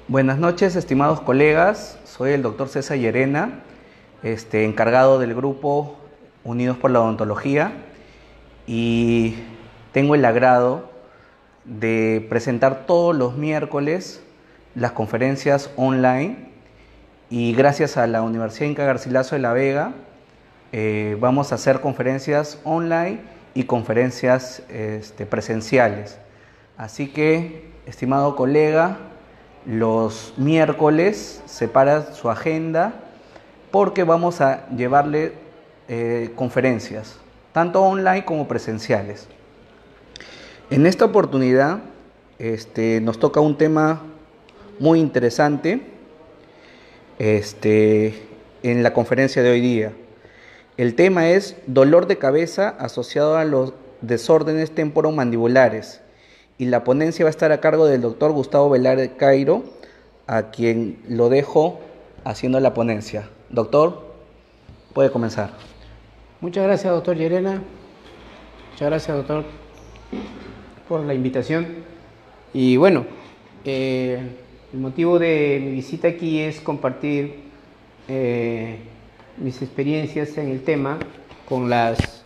Buenas noches, estimados colegas. Soy el doctor César Llerena, encargado del grupo Unidos por la Odontología, y tengo el agrado de presentar todos los miércoles las conferencias online, y gracias a la Universidad Inca Garcilaso de la Vega vamos a hacer conferencias online y conferencias presenciales. Así que, estimado colega, los miércoles separa su agenda porque vamos a llevarle conferencias, tanto online como presenciales. En esta oportunidad nos toca un tema muy interesante en la conferencia de hoy día. El tema es dolor de cabeza asociado a los desórdenes temporomandibulares, y la ponencia va a estar a cargo del doctor Gustavo Velarde Cairo, a quien lo dejo haciendo la ponencia. Doctor, puede comenzar. Muchas gracias, doctor Llerena. Muchas gracias, doctor, por la invitación. Y bueno, el motivo de mi visita aquí es compartir mis experiencias en el tema con las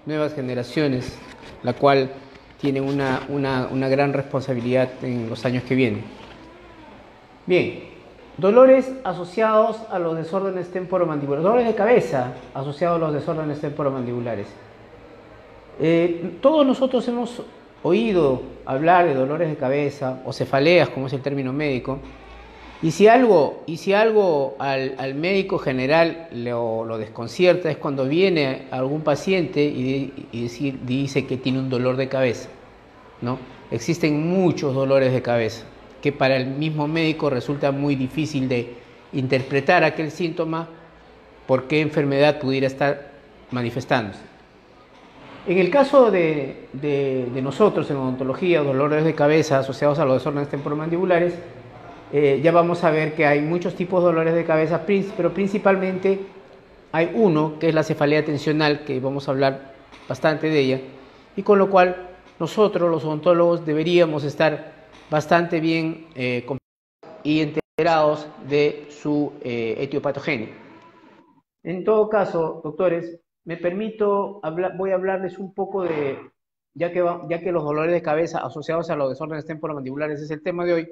nuevas generaciones, la cual tiene una gran responsabilidad en los años que vienen. Bien, dolores asociados a los desórdenes temporomandibulares, dolores de cabeza asociados a los desórdenes temporomandibulares. Todos nosotros hemos oído hablar de dolores de cabeza o cefaleas, como es el término médico, y si algo al médico general lo desconcierta es cuando viene algún paciente y dice que tiene un dolor de cabeza, ¿no? Existen muchos dolores de cabeza que para el mismo médico resulta muy difícil de interpretar aquel síntoma, por qué enfermedad pudiera estar manifestándose. En el caso de nosotros en odontología, dolores de cabeza asociados a los desórdenes temporomandibulares, ya vamos a ver que hay muchos tipos de dolores de cabeza, pero principalmente hay uno que es la cefalea tensional, que vamos a hablar bastante de ella, y con lo cual nosotros los odontólogos deberíamos estar bastante bien y enterados de su etiopatogenia. En todo caso, doctores, me permito voy a hablarles un poco de, ya que los dolores de cabeza asociados a los desórdenes temporomandibulares es el tema de hoy.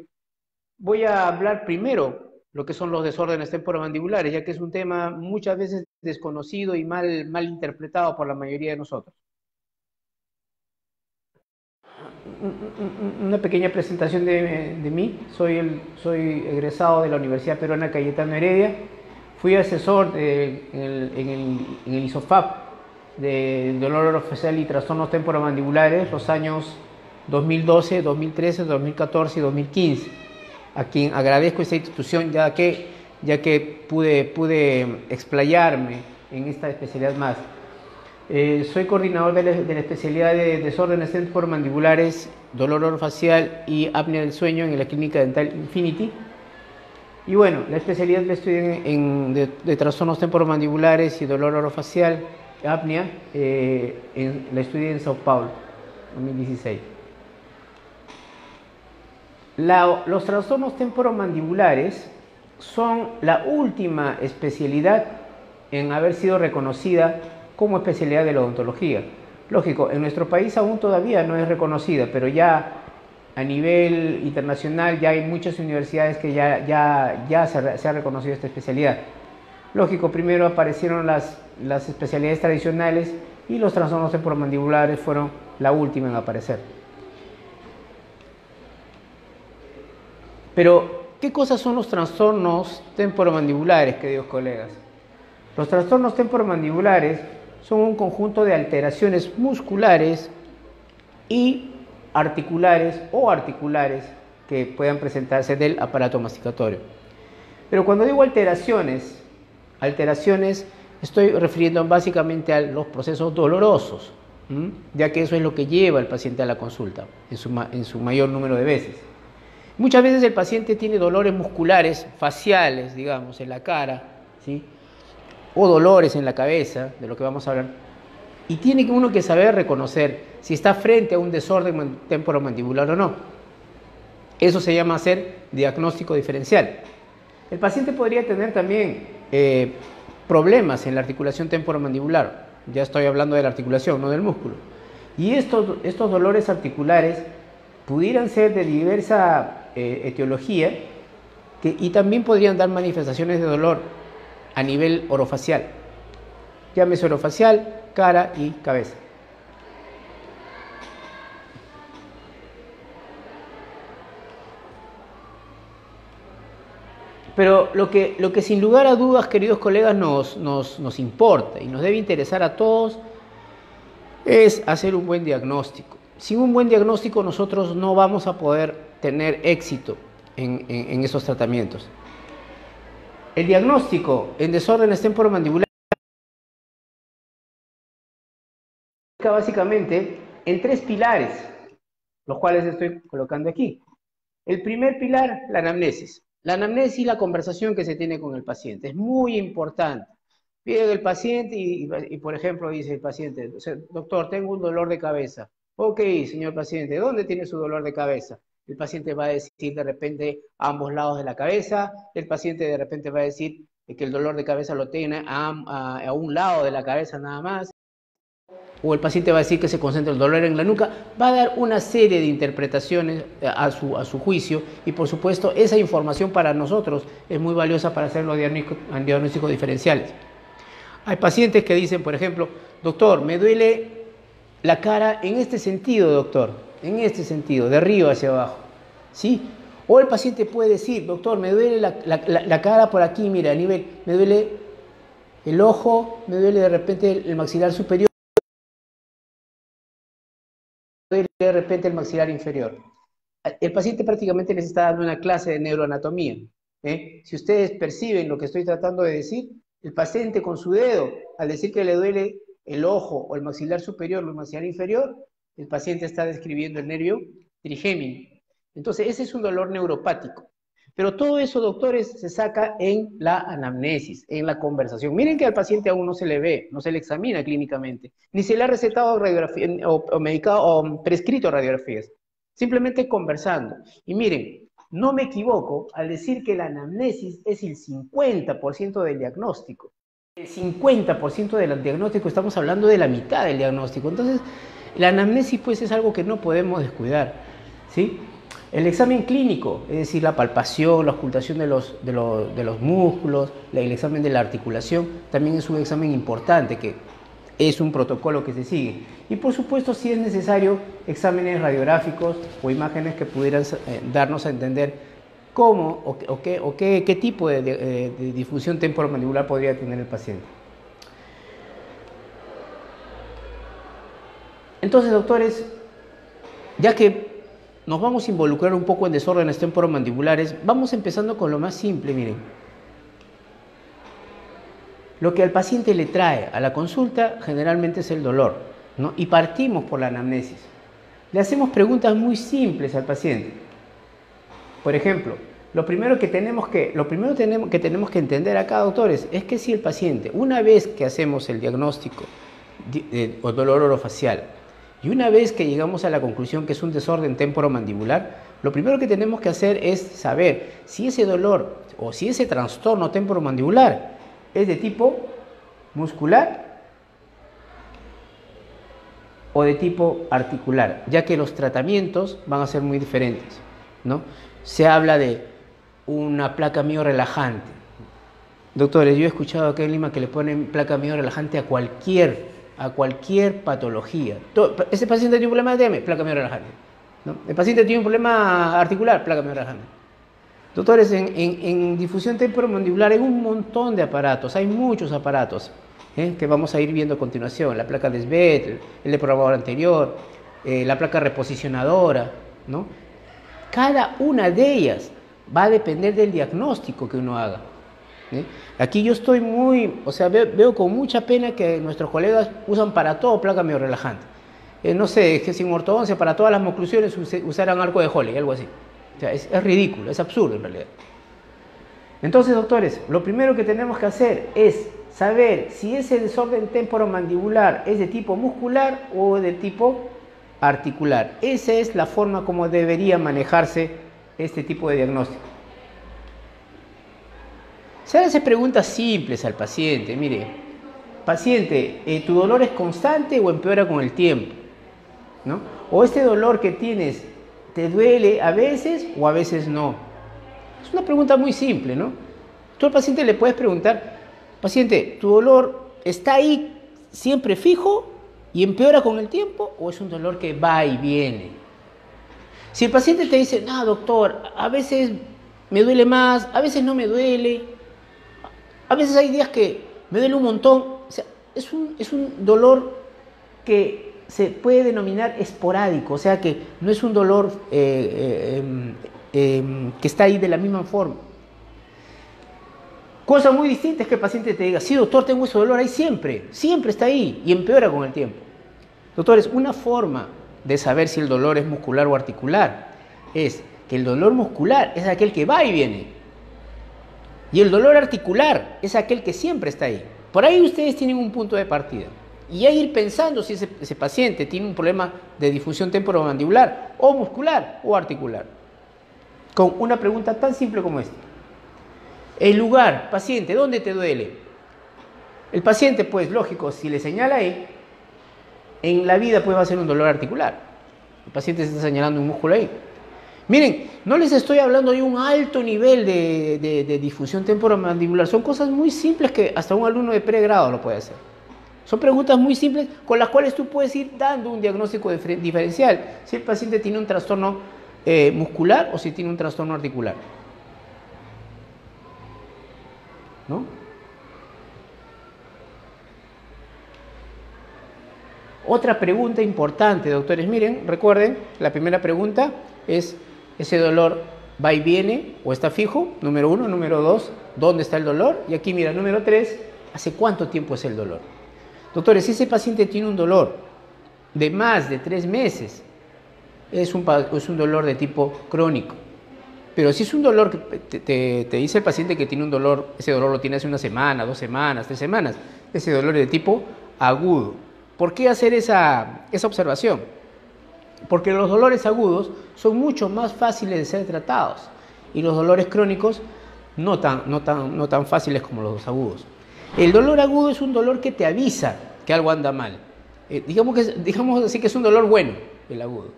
Voy a hablar primero lo que son los desórdenes temporomandibulares, ya que es un tema muchas veces desconocido y mal interpretado por la mayoría de nosotros. Una pequeña presentación de mí. Soy egresado de la Universidad Peruana Cayetano Heredia. Fui asesor en el ISOFAP de dolor orofacial y trastornos temporomandibulares los años 2012, 2013, 2014 y 2015. A quien agradezco esta institución, ya que pude explayarme en esta especialidad más. Soy coordinador de la especialidad de desórdenes temporomandibulares, dolor orofacial y apnea del sueño en la Clínica Dental Infinity. Y bueno, la especialidad la estudié de trastornos temporomandibulares y dolor orofacial, apnea, la estudié en Sao Paulo, 2016. Los trastornos temporomandibulares son la última especialidad en haber sido reconocida como especialidad de la odontología. Lógico, en nuestro país aún todavía no es reconocida, pero ya a nivel internacional ya hay muchas universidades que ya se ha reconocido esta especialidad. Lógico, primero aparecieron las especialidades tradicionales y los trastornos temporomandibulares fueron la última en aparecer. Pero, ¿qué cosas son los trastornos temporomandibulares, queridos colegas? Los trastornos temporomandibulares son un conjunto de alteraciones musculares y articulares que puedan presentarse del aparato masticatorio. Pero cuando digo alteraciones estoy refiriendo básicamente a los procesos dolorosos, ya que eso es lo que lleva al paciente a la consulta en su mayor número de veces. Muchas veces el paciente tiene dolores musculares, faciales, digamos, en la cara, ¿sí?, o dolores en la cabeza, de lo que vamos a hablar, y tiene uno que saber reconocer si está frente a un desorden temporomandibular o no. Eso se llama hacer diagnóstico diferencial. El paciente podría tener también problemas en la articulación temporomandibular. Ya estoy hablando de la articulación, no del músculo. Y estos dolores articulares pudieran ser de diversa etiología y también podrían dar manifestaciones de dolor a nivel orofacial. Llámese orofacial, cara y cabeza. Pero lo que sin lugar a dudas, queridos colegas, nos importa y nos debe interesar a todos es hacer un buen diagnóstico. Sin un buen diagnóstico nosotros no vamos a poder tener éxito en esos tratamientos. El diagnóstico en desórdenes temporomandibular básicamente en 3 pilares, los cuales estoy colocando aquí. El primer pilar, la anamnesis. La anamnesis, la conversación que se tiene con el paciente, es muy importante. Viene el paciente y, por ejemplo, dice el paciente, doctor, tengo un dolor de cabeza. Ok, señor paciente, ¿dónde tiene su dolor de cabeza? El paciente va a decir de repente a ambos lados de la cabeza, el paciente de repente va a decir que el dolor de cabeza lo tiene a un lado de la cabeza nada más, o el paciente va a decir que se concentra el dolor en la nuca, va a dar una serie de interpretaciones a su juicio y por supuesto esa información para nosotros es muy valiosa para hacer los diagnósticos diferenciales. Hay pacientes que dicen, por ejemplo, doctor, me duele la cara en este sentido, doctor, en este sentido, de arriba hacia abajo, ¿sí? O el paciente puede decir, doctor, me duele la cara por aquí, mira, a nivel, me duele el ojo, me duele de repente el maxilar superior, de repente el maxilar inferior. El paciente prácticamente les está dando una clase de neuroanatomía. Si ustedes perciben lo que estoy tratando de decir, el paciente con su dedo, al decir que le duele el ojo o el maxilar superior o el maxilar inferior, el paciente está describiendo el nervio trigémino. Entonces, ese es un dolor neuropático. Pero todo eso, doctores, se saca en la anamnesis, en la conversación. Miren que al paciente aún no se le ve, no se le examina clínicamente, ni se le ha recetado radiografía o medicado o prescrito radiografías. Simplemente conversando. Y miren, no me equivoco al decir que la anamnesis es el 50% del diagnóstico. El 50% del diagnóstico, estamos hablando de la mitad del diagnóstico. Entonces, la anamnesis pues es algo que no podemos descuidar, ¿sí? El examen clínico, es decir, la palpación, la ocultación de los músculos, el examen de la articulación, también es un examen importante que es un protocolo que se sigue. Y por supuesto, si es necesario, exámenes radiográficos o imágenes que pudieran darnos a entender cómo o qué tipo de difusión temporomandibular podría tener el paciente. Entonces, doctores, ya que nos vamos a involucrar un poco en desórdenes temporomandibulares, vamos empezando con lo más simple, miren. Lo que al paciente le trae a la consulta generalmente es el dolor, ¿no? Y partimos por la anamnesis. Le hacemos preguntas muy simples al paciente. Por ejemplo, lo primero que tenemos que entender acá, doctores, es que si el paciente, una vez que hacemos el diagnóstico de dolor orofacial y una vez que llegamos a la conclusión que es un desorden temporomandibular, lo primero que tenemos que hacer es saber si ese dolor o si ese trastorno temporomandibular es de tipo muscular o de tipo articular, ya que los tratamientos van a ser muy diferentes, ¿no? Se habla de una placa miorrelajante. Doctores, yo he escuchado acá en Lima que le ponen placa miorrelajante a cualquier patología. Ese paciente tiene un problema de DM, placa miorrelajante, ¿no? El paciente tiene un problema articular, placa miorrelajante. Doctores, en difusión temporomandibular hay un montón de aparatos, hay muchos aparatos que vamos a ir viendo a continuación. La placa de Svet, el deprobador anterior, la placa reposicionadora, ¿no? Cada una de ellas va a depender del diagnóstico que uno haga. Aquí yo estoy veo con mucha pena que nuestros colegas usan para todo placa miorrelajante. No sé, es que sin ortodoncia para todas las moclusiones usaran arco de Holey, algo así. O sea, es ridículo, es absurdo en realidad. Entonces, doctores, lo primero que tenemos que hacer es saber si ese desorden temporomandibular es de tipo muscular o de tipo articular. Esa es la forma como debería manejarse este tipo de diagnóstico? Se hace preguntas simples al paciente. Mire, paciente, ¿tu dolor es constante o empeora con el tiempo? ¿No? ¿O este dolor que tienes te duele a veces o a veces no? Es una pregunta muy simple, ¿no? Tú al paciente le puedes preguntar, paciente, ¿tu dolor está ahí siempre fijo y empeora con el tiempo o es un dolor que va y viene? Si el paciente te dice, no, doctor, a veces me duele más, a veces no me duele, a veces hay días que me duele un montón, o sea, es un dolor que se puede denominar esporádico, o sea que no es un dolor que está ahí de la misma forma. Cosa muy distinta es que el paciente te diga, sí doctor, tengo ese dolor ahí siempre está ahí y empeora con el tiempo. Doctores, una forma de saber si el dolor es muscular o articular es que el dolor muscular es aquel que va y viene y el dolor articular es aquel que siempre está ahí. Por ahí ustedes tienen un punto de partida y hay que ir pensando si ese paciente tiene un problema de disfunción temporomandibular o muscular o articular con una pregunta tan simple como esta. El lugar, paciente, ¿dónde te duele? El paciente, pues, lógico, si le señala ahí, en la vida pues va a ser un dolor articular. El paciente se está señalando un músculo ahí. Miren, no les estoy hablando de un alto nivel de disfunción temporomandibular. Son cosas muy simples que hasta un alumno de pregrado lo puede hacer. Son preguntas muy simples con las cuales tú puedes ir dando un diagnóstico diferencial. Si el paciente tiene un trastorno muscular o si tiene un trastorno articular. ¿No? Otra pregunta importante, doctores, miren, recuerden, la primera pregunta es, ¿ese dolor va y viene o está fijo? Número 1, número 2, ¿dónde está el dolor? Y aquí, mira, número 3, ¿hace cuánto tiempo es el dolor? Doctores, si ese paciente tiene un dolor de más de 3 meses, es un dolor de tipo crónico. Pero si es un dolor que te dice el paciente que tiene un dolor, ese dolor lo tiene hace una semana, 2 semanas, 3 semanas, ese dolor es de tipo agudo. ¿Por qué hacer esa observación? Porque los dolores agudos son mucho más fáciles de ser tratados y los dolores crónicos no tan fáciles como los agudos. El dolor agudo es un dolor que te avisa que algo anda mal. Digamos así que es un dolor bueno, el agudo,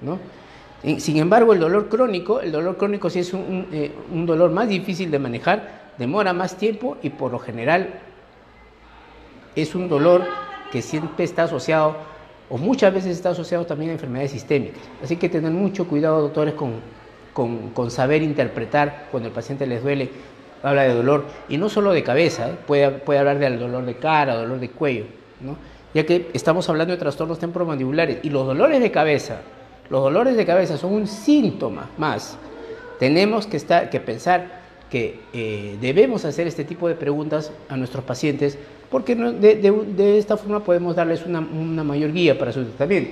¿no? Sin embargo, el dolor crónico sí es un dolor más difícil de manejar, demora más tiempo y por lo general es un dolor que siempre está asociado o muchas veces está asociado también a enfermedades sistémicas. Así que tener mucho cuidado, doctores, con saber interpretar cuando el paciente les duele, habla de dolor, y no solo de cabeza, puede hablar del dolor de cara, dolor de cuello, ¿no? Ya que estamos hablando de trastornos temporomandibulares y los dolores de cabeza son un síntoma más. Tenemos que pensar que debemos hacer este tipo de preguntas a nuestros pacientes porque de esta forma podemos darles una mayor guía para su tratamiento.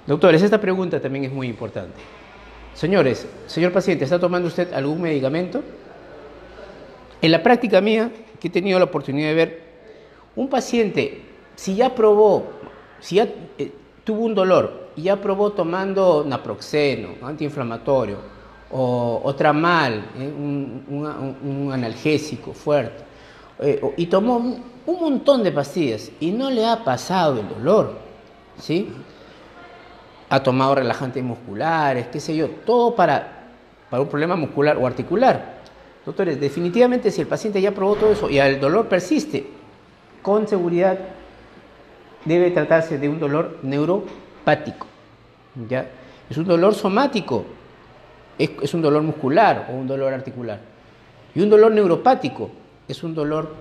Doctores, esta pregunta también es muy importante. Señores, señor paciente, ¿está tomando usted algún medicamento? En la práctica mía, que he tenido la oportunidad de ver, un paciente, si ya tuvo un dolor y ya probó tomando naproxeno, antiinflamatorio, o tramal, un analgésico fuerte, y tomó un montón de pastillas y no le ha pasado el dolor, ¿sí? Ha tomado relajantes musculares, qué sé yo, todo para un problema muscular o articular. Doctores, definitivamente si el paciente ya probó todo eso y el dolor persiste, con seguridad debe tratarse de un dolor neuropático, ¿ya? Es un dolor somático, es un dolor muscular o un dolor articular. Y un dolor neuropático es un dolor,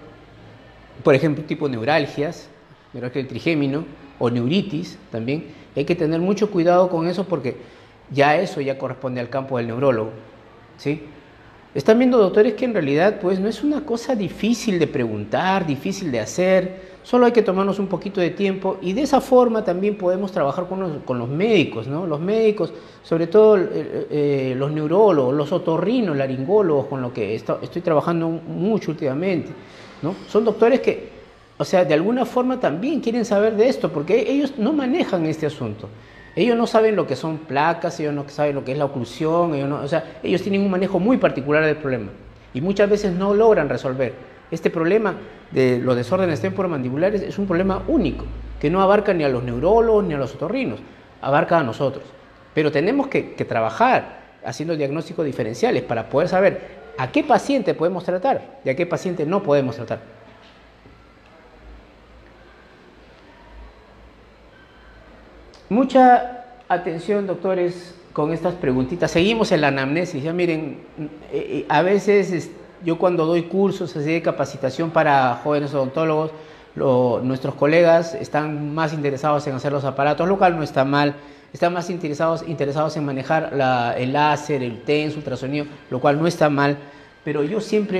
por ejemplo, tipo neuralgias, neuralgia del trigémino o neuritis también. Hay que tener mucho cuidado con eso porque eso ya corresponde al campo del neurólogo, ¿sí? Están viendo, doctores, que en realidad pues no es una cosa difícil de preguntar, difícil de hacer, solo hay que tomarnos un poquito de tiempo y de esa forma también podemos trabajar con los médicos, ¿no? Los médicos, sobre todo los neurólogos, los otorrinolaringólogos, con lo que estoy trabajando mucho últimamente, ¿no? Son doctores que, o sea, de alguna forma también quieren saber de esto porque ellos no manejan este asunto. Ellos no saben lo que son placas, ellos no saben lo que es la oclusión, o sea, ellos tienen un manejo muy particular del problema y muchas veces no logran resolver. Este problema de los desórdenes temporomandibulares es un problema único, que no abarca ni a los neurólogos ni a los otorrinos, abarca a nosotros. Pero tenemos que trabajar haciendo diagnósticos diferenciales para poder saber a qué paciente podemos tratar y a qué paciente no podemos tratar. Mucha atención, doctores, con estas preguntitas. Seguimos en la anamnesis. Ya miren, a veces yo cuando doy cursos así de capacitación para jóvenes odontólogos, nuestros colegas están más interesados en hacer los aparatos, lo cual no está mal. Están más interesados en manejar el láser, el TENS, ultrasonido, lo cual no está mal. Pero yo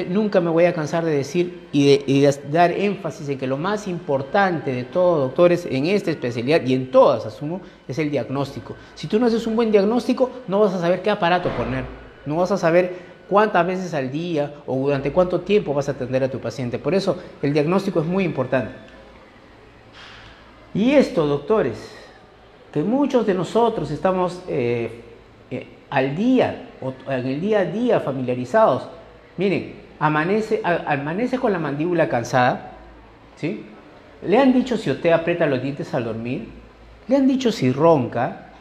nunca me voy a cansar de decir y de dar énfasis en que lo más importante de todo, doctores, en esta especialidad y en todas, asumo, es el diagnóstico. Si tú no haces un buen diagnóstico, no vas a saber qué aparato poner, no vas a saber cuántas veces al día o durante cuánto tiempo vas a atender a tu paciente. Por eso el diagnóstico es muy importante. Y esto, doctores, que muchos de nosotros estamos al día, o en el día a día familiarizados. Miren, amanece con la mandíbula cansada, ¿sí? Le han dicho si usted aprieta los dientes al dormir, le han dicho si ronca,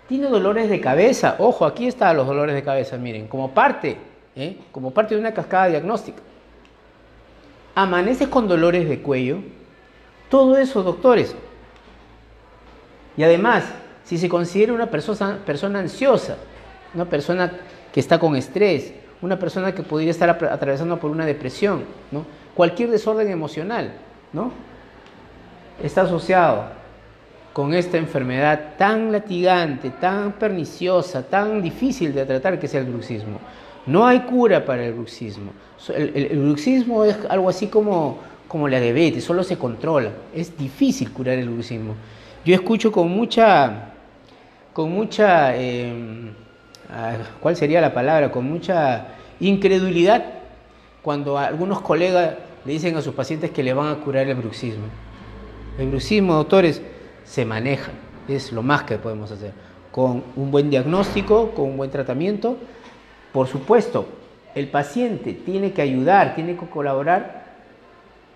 tiene dolores de cabeza. Ojo, aquí están los dolores de cabeza, miren, como parte de una cascada diagnóstica. Amanece con dolores de cuello, todo eso, doctores. Y además, si se considera una persona ansiosa, una persona que está con estrés, una persona que podría estar atravesando por una depresión, ¿no? Cualquier desorden emocional, ¿no? Está asociado con esta enfermedad tan latigante, tan perniciosa, tan difícil de tratar que es el bruxismo. No hay cura para el bruxismo. El bruxismo es algo así como la diabetes, solo se controla. Es difícil curar el bruxismo. Yo escucho con mucha ¿cuál sería la palabra? Con mucha incredulidad cuando algunos colegas le dicen a sus pacientes que le van a curar el bruxismo. El bruxismo, doctores, se maneja, es lo más que podemos hacer. Con un buen diagnóstico, con un buen tratamiento. Por supuesto, el paciente tiene que ayudar, tiene que colaborar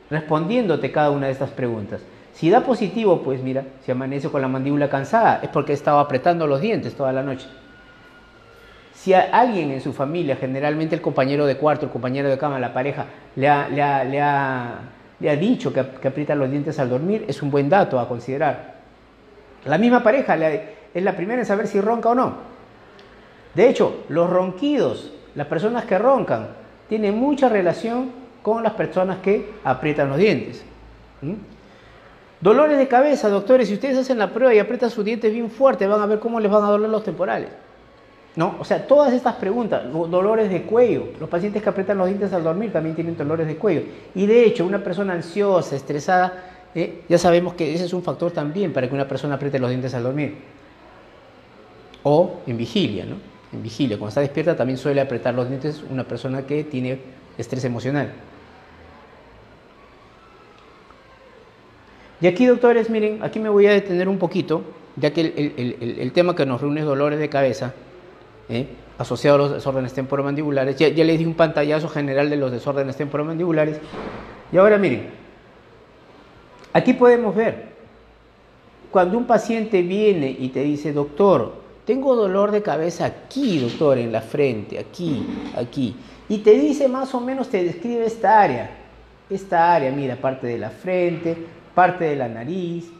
respondiéndote cada una de estas preguntas. Si da positivo, pues mira, si amanece con la mandíbula cansada, es porque ha estado apretando los dientes toda la noche. Si a alguien en su familia, generalmente el compañero de cuarto, el compañero de cama, la pareja, le ha dicho que aprieta los dientes al dormir, es un buen dato a considerar. La misma pareja es la primera en saber si ronca o no. De hecho, los ronquidos, las personas que roncan, tienen mucha relación con las personas que aprietan los dientes. Dolores de cabeza, doctores, si ustedes hacen la prueba y aprietan sus dientes bien fuerte, van a ver cómo les van a doler los temporales. ¿No? O sea, todas estas preguntas, dolores de cuello, los pacientes que aprietan los dientes al dormir también tienen dolores de cuello. Y de hecho, una persona ansiosa, estresada, ya sabemos que ese es un factor también para que una persona apriete los dientes al dormir. O en vigilia, ¿no? En vigilia, cuando está despierta también suele apretar los dientes una persona que tiene estrés emocional. Y aquí, doctores, miren, aquí me voy a detener un poquito, ya que el tema que nos reúne es dolores de cabeza, asociado a los desórdenes temporomandibulares. Ya les di un pantallazo general de los desórdenes temporomandibulares. Y ahora miren, aquí podemos ver, cuando un paciente viene y te dice, doctor, tengo dolor de cabeza aquí, doctor, en la frente, aquí, y te dice más o menos, te describe esta área, mira, parte de la frente, parte de la nariz,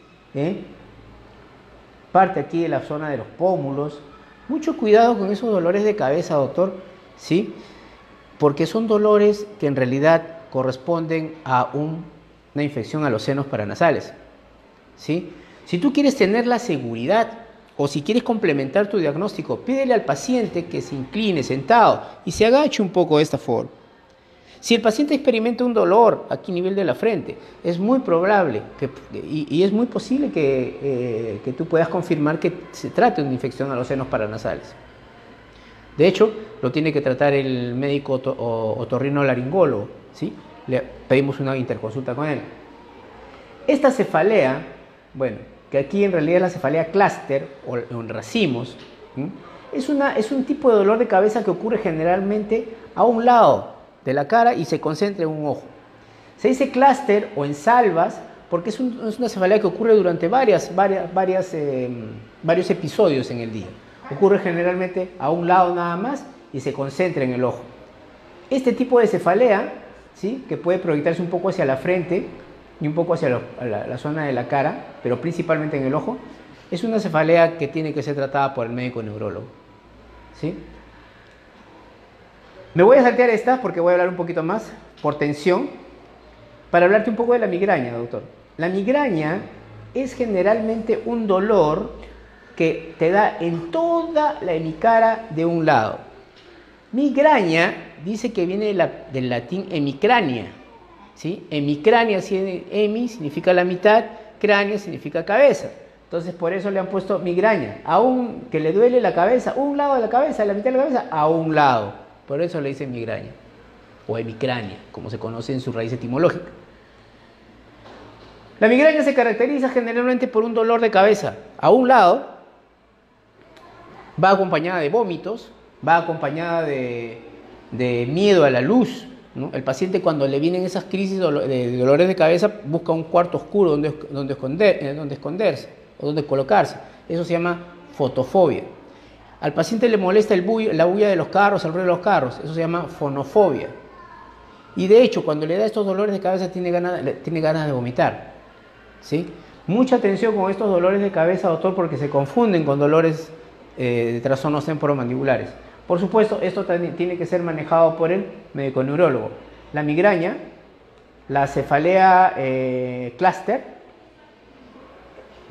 parte aquí de la zona de los pómulos. Mucho cuidado con esos dolores de cabeza, doctor, ¿sí? Porque son dolores que en realidad corresponden a una infección a los senos paranasales, ¿sí? Si tú quieres tener la seguridad o si quieres complementar tu diagnóstico, pídele al paciente que se incline sentado y se agache un poco de esta forma. Si el paciente experimenta un dolor aquí a nivel de la frente, es muy probable y es muy posible que tú puedas confirmar que se trate de una infección a los senos paranasales. De hecho, lo tiene que tratar el médico otorrinolaringólogo, ¿sí? Le pedimos una interconsulta con él. Esta cefalea, bueno, que aquí en realidad es la cefalea clúster o en racimos, es un tipo de dolor de cabeza que ocurre generalmente a un lado de la cara y se concentra en un ojo. Se dice clúster o en salvas porque es una cefalea que ocurre durante varios episodios en el día. Ocurre generalmente a un lado nada más y se concentra en el ojo. Este tipo de cefalea, ¿sí?, que puede proyectarse un poco hacia la frente y un poco hacia la zona de la cara, pero principalmente en el ojo, es una cefalea que tiene que ser tratada por el médico neurólogo, ¿sí? Me voy a saltear esta porque voy a hablar un poquito más por tensión para hablarte un poco de la migraña, doctor. La migraña es generalmente un dolor que te da en toda la hemicara de un lado. Migraña dice que viene del latín hemicrania, ¿sí? Hemicrania, hemi significa la mitad, cráneo significa cabeza. Entonces por eso le han puesto migraña. Aún que le duele la cabeza, un lado de la cabeza, la mitad de la cabeza, a un lado. Por eso le dicen migraña o hemicrania, como se conoce en su raíz etimológica. La migraña se caracteriza generalmente por un dolor de cabeza a un lado, va acompañada de vómitos, va acompañada de miedo a la luz, ¿no? El paciente, cuando le vienen esas crisis de dolores de cabeza, busca un cuarto oscuro donde esconderse o donde colocarse. Eso se llama fotofobia. Al paciente le molesta la bulla de los carros, el ruido de los carros. Eso se llama fonofobia. Y de hecho, cuando le da estos dolores de cabeza, tiene ganas de vomitar, ¿sí? Mucha atención con estos dolores de cabeza, doctor, porque se confunden con dolores de trastornos temporomandibulares. Por supuesto, esto también tiene que ser manejado por el médico neurólogo. La migraña, la cefalea clúster,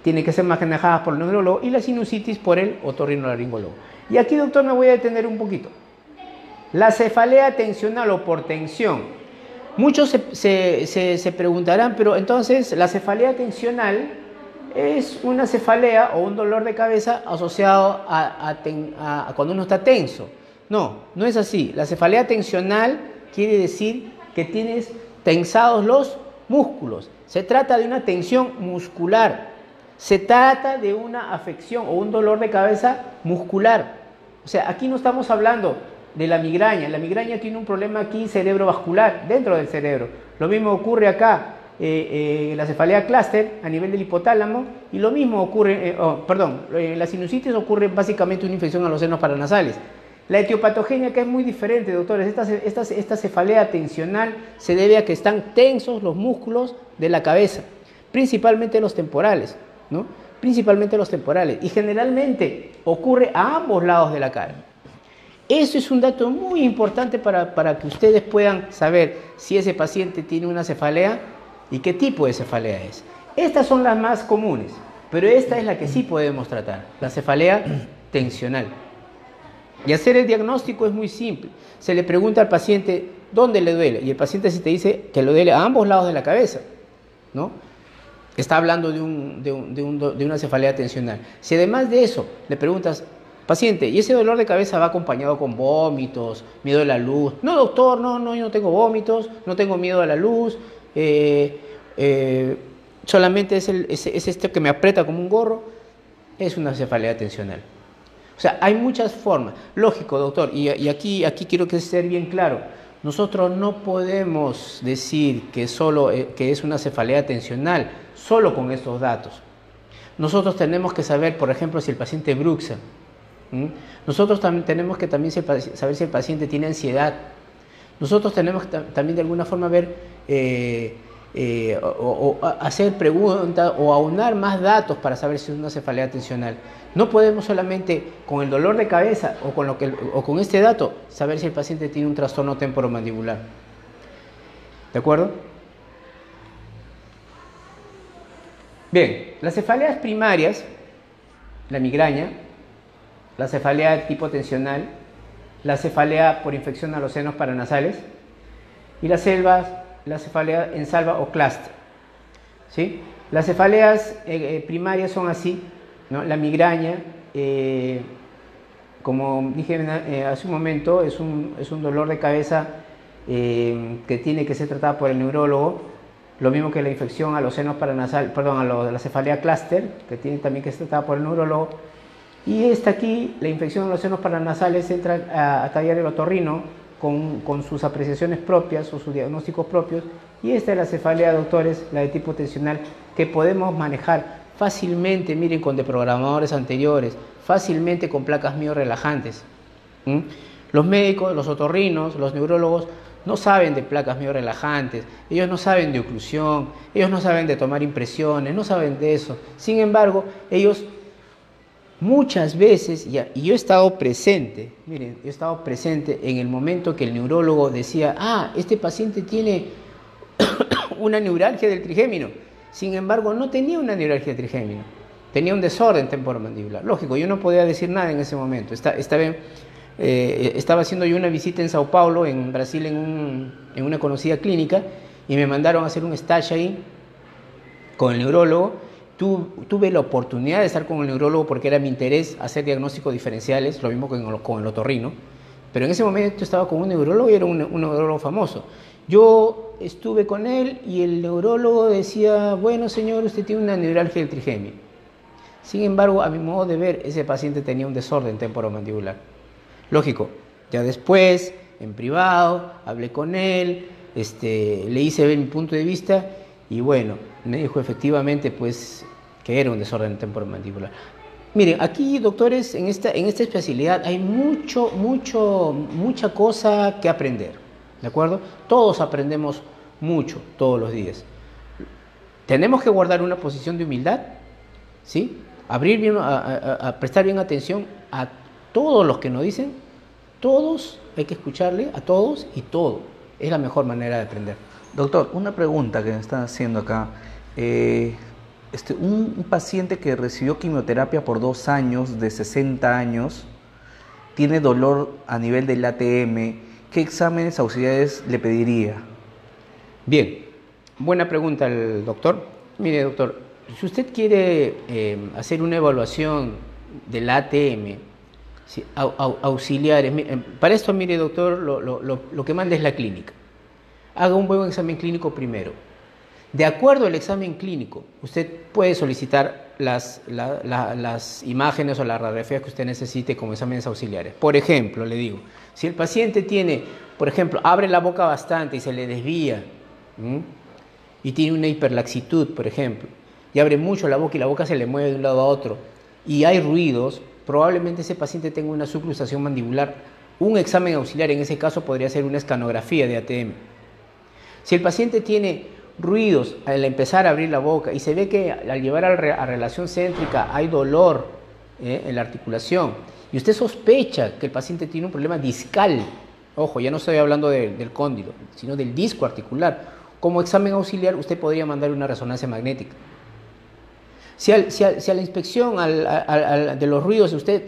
tiene que ser manejadas por el neurólogo, y la sinusitis por el otorrinolaringólogo. Y aquí, doctor, me voy a detener un poquito. La cefalea tensional o por tensión. Muchos se preguntarán, pero entonces la cefalea tensional es una cefalea o un dolor de cabeza asociado a cuando uno está tenso. No, no es así. La cefalea tensional quiere decir que tienes tensados los músculos. Se trata de una tensión muscular. Se trata de una afección o un dolor de cabeza muscular. O sea, aquí no estamos hablando de la migraña. La migraña tiene un problema aquí cerebrovascular, dentro del cerebro. Lo mismo ocurre acá, la cefalea clúster a nivel del hipotálamo, y lo mismo ocurre, la sinusitis ocurre básicamente una infección a los senos paranasales. La etiopatogenia, que es muy diferente, doctores, esta cefalea tensional se debe a que están tensos los músculos de la cabeza, principalmente los temporales, ¿no? Principalmente los temporales, y generalmente ocurre a ambos lados de la cara. Eso es un dato muy importante para que ustedes puedan saber si ese paciente tiene una cefalea y qué tipo de cefalea es. Estas son las más comunes, pero esta es la que sí podemos tratar, la cefalea tensional. Y hacer el diagnóstico es muy simple. Se le pregunta al paciente dónde le duele, y el paciente, si te dice que le duele a ambos lados de la cabeza, ¿no?, está hablando de una cefalea tensional. Si además de eso le preguntas, paciente, ¿y ese dolor de cabeza va acompañado con vómitos, miedo a la luz? No, doctor, no, yo no tengo vómitos, no tengo miedo a la luz, solamente es este que me aprieta como un gorro. Es una cefalea tensional. O sea, hay muchas formas. Lógico, doctor, y aquí quiero que sea bien claro. Nosotros no podemos decir que es una cefalea tensional solo con estos datos. Nosotros tenemos que saber, por ejemplo, si el paciente bruxa. Nosotros tenemos que también saber si el paciente tiene ansiedad. Nosotros tenemos que también de alguna forma ver, hacer preguntas o aunar más datos para saber si es una cefalea tensional. No podemos solamente con el dolor de cabeza o con este dato saber si el paciente tiene un trastorno temporomandibular. ¿De acuerdo? Bien, las cefaleas primarias, la migraña, la cefalea tipo tensional, la cefalea por infección a los senos paranasales y la cefalea en salva o clúster, ¿sí? Las cefaleas primarias son así, ¿no? La migraña, como dije hace un momento, es un dolor de cabeza que tiene que ser tratado por el neurólogo. Lo mismo que la infección a los senos paranasales, perdón, a la cefalea cluster, que tiene también que ser tratada por el neurólogo. Y esta aquí, la infección a los senos paranasales, entra a tallar el otorrino con sus apreciaciones propias o sus diagnósticos propios. Y esta es la cefalea, doctores, la de tipo tensional, que podemos manejar fácilmente, miren, con deprogramadores anteriores, fácilmente con placas miorelajantes. Los médicos, los otorrinos, los neurólogos no saben de placas miorelajantes, ellos no saben de oclusión, ellos no saben de tomar impresiones, no saben de eso. Sin embargo, ellos muchas veces, y yo he estado presente, miren, yo he estado presente en el momento que el neurólogo decía, este paciente tiene una neuralgia del trigémino. Sin embargo, no tenía una neuralgia del trigémino, tenía un desorden temporomandibular. Lógico, yo no podía decir nada en ese momento. Estaba haciendo yo una visita en Sao Paulo, en Brasil, en una conocida clínica, y me mandaron a hacer un stage ahí con el neurólogo. Tuve la oportunidad de estar con el neurólogo porque era mi interés hacer diagnósticos diferenciales, lo mismo con el otorrino, pero en ese momento estaba con un neurólogo y era un neurólogo famoso. Yo estuve con él y el neurólogo decía, bueno señor, usted tiene una neuralgia del trigémino. Sin embargo, a mi modo de ver, ese paciente tenía un desorden temporomandibular. Lógico, ya después, en privado, hablé con él, le hice ver mi punto de vista y bueno, me dijo efectivamente pues que era un desorden temporomandibular. Miren, aquí doctores, en esta especialidad hay mucha cosa que aprender, ¿de acuerdo? Todos aprendemos mucho todos los días. Tenemos que guardar una posición de humildad, ¿sí? Abrir bien, a prestar bien atención a todos los que nos dicen, todos, hay que escucharle a todos y todo. Es la mejor manera de aprender. Doctor, una pregunta que me están haciendo acá. Un paciente que recibió quimioterapia por 2 años, de 60 años, tiene dolor a nivel del ATM. ¿Qué exámenes auxiliares le pediría? Bien, buena pregunta el doctor. Mire, doctor, si usted quiere hacer una evaluación del ATM, ¿sí? Auxiliares, para esto, mire, doctor, lo que manda es la clínica. Haga un buen examen clínico primero. De acuerdo al examen clínico, usted puede solicitar las imágenes o las radiografías que usted necesite como exámenes auxiliares. Por ejemplo, le digo, si el paciente tiene, por ejemplo, abre la boca bastante y se le desvía, y tiene una hiperlaxitud, por ejemplo, y abre mucho la boca y la boca se le mueve de un lado a otro, y hay ruidos, probablemente ese paciente tenga una subluxación mandibular. Un examen auxiliar en ese caso podría ser una escanografía de ATM. Si el paciente tiene ruidos al empezar a abrir la boca y se ve que al llevar a relación céntrica hay dolor en la articulación y usted sospecha que el paciente tiene un problema discal, ojo, ya no estoy hablando del cóndilo, sino del disco articular, como examen auxiliar usted podría mandar una resonancia magnética. Si a la inspección de los ruidos usted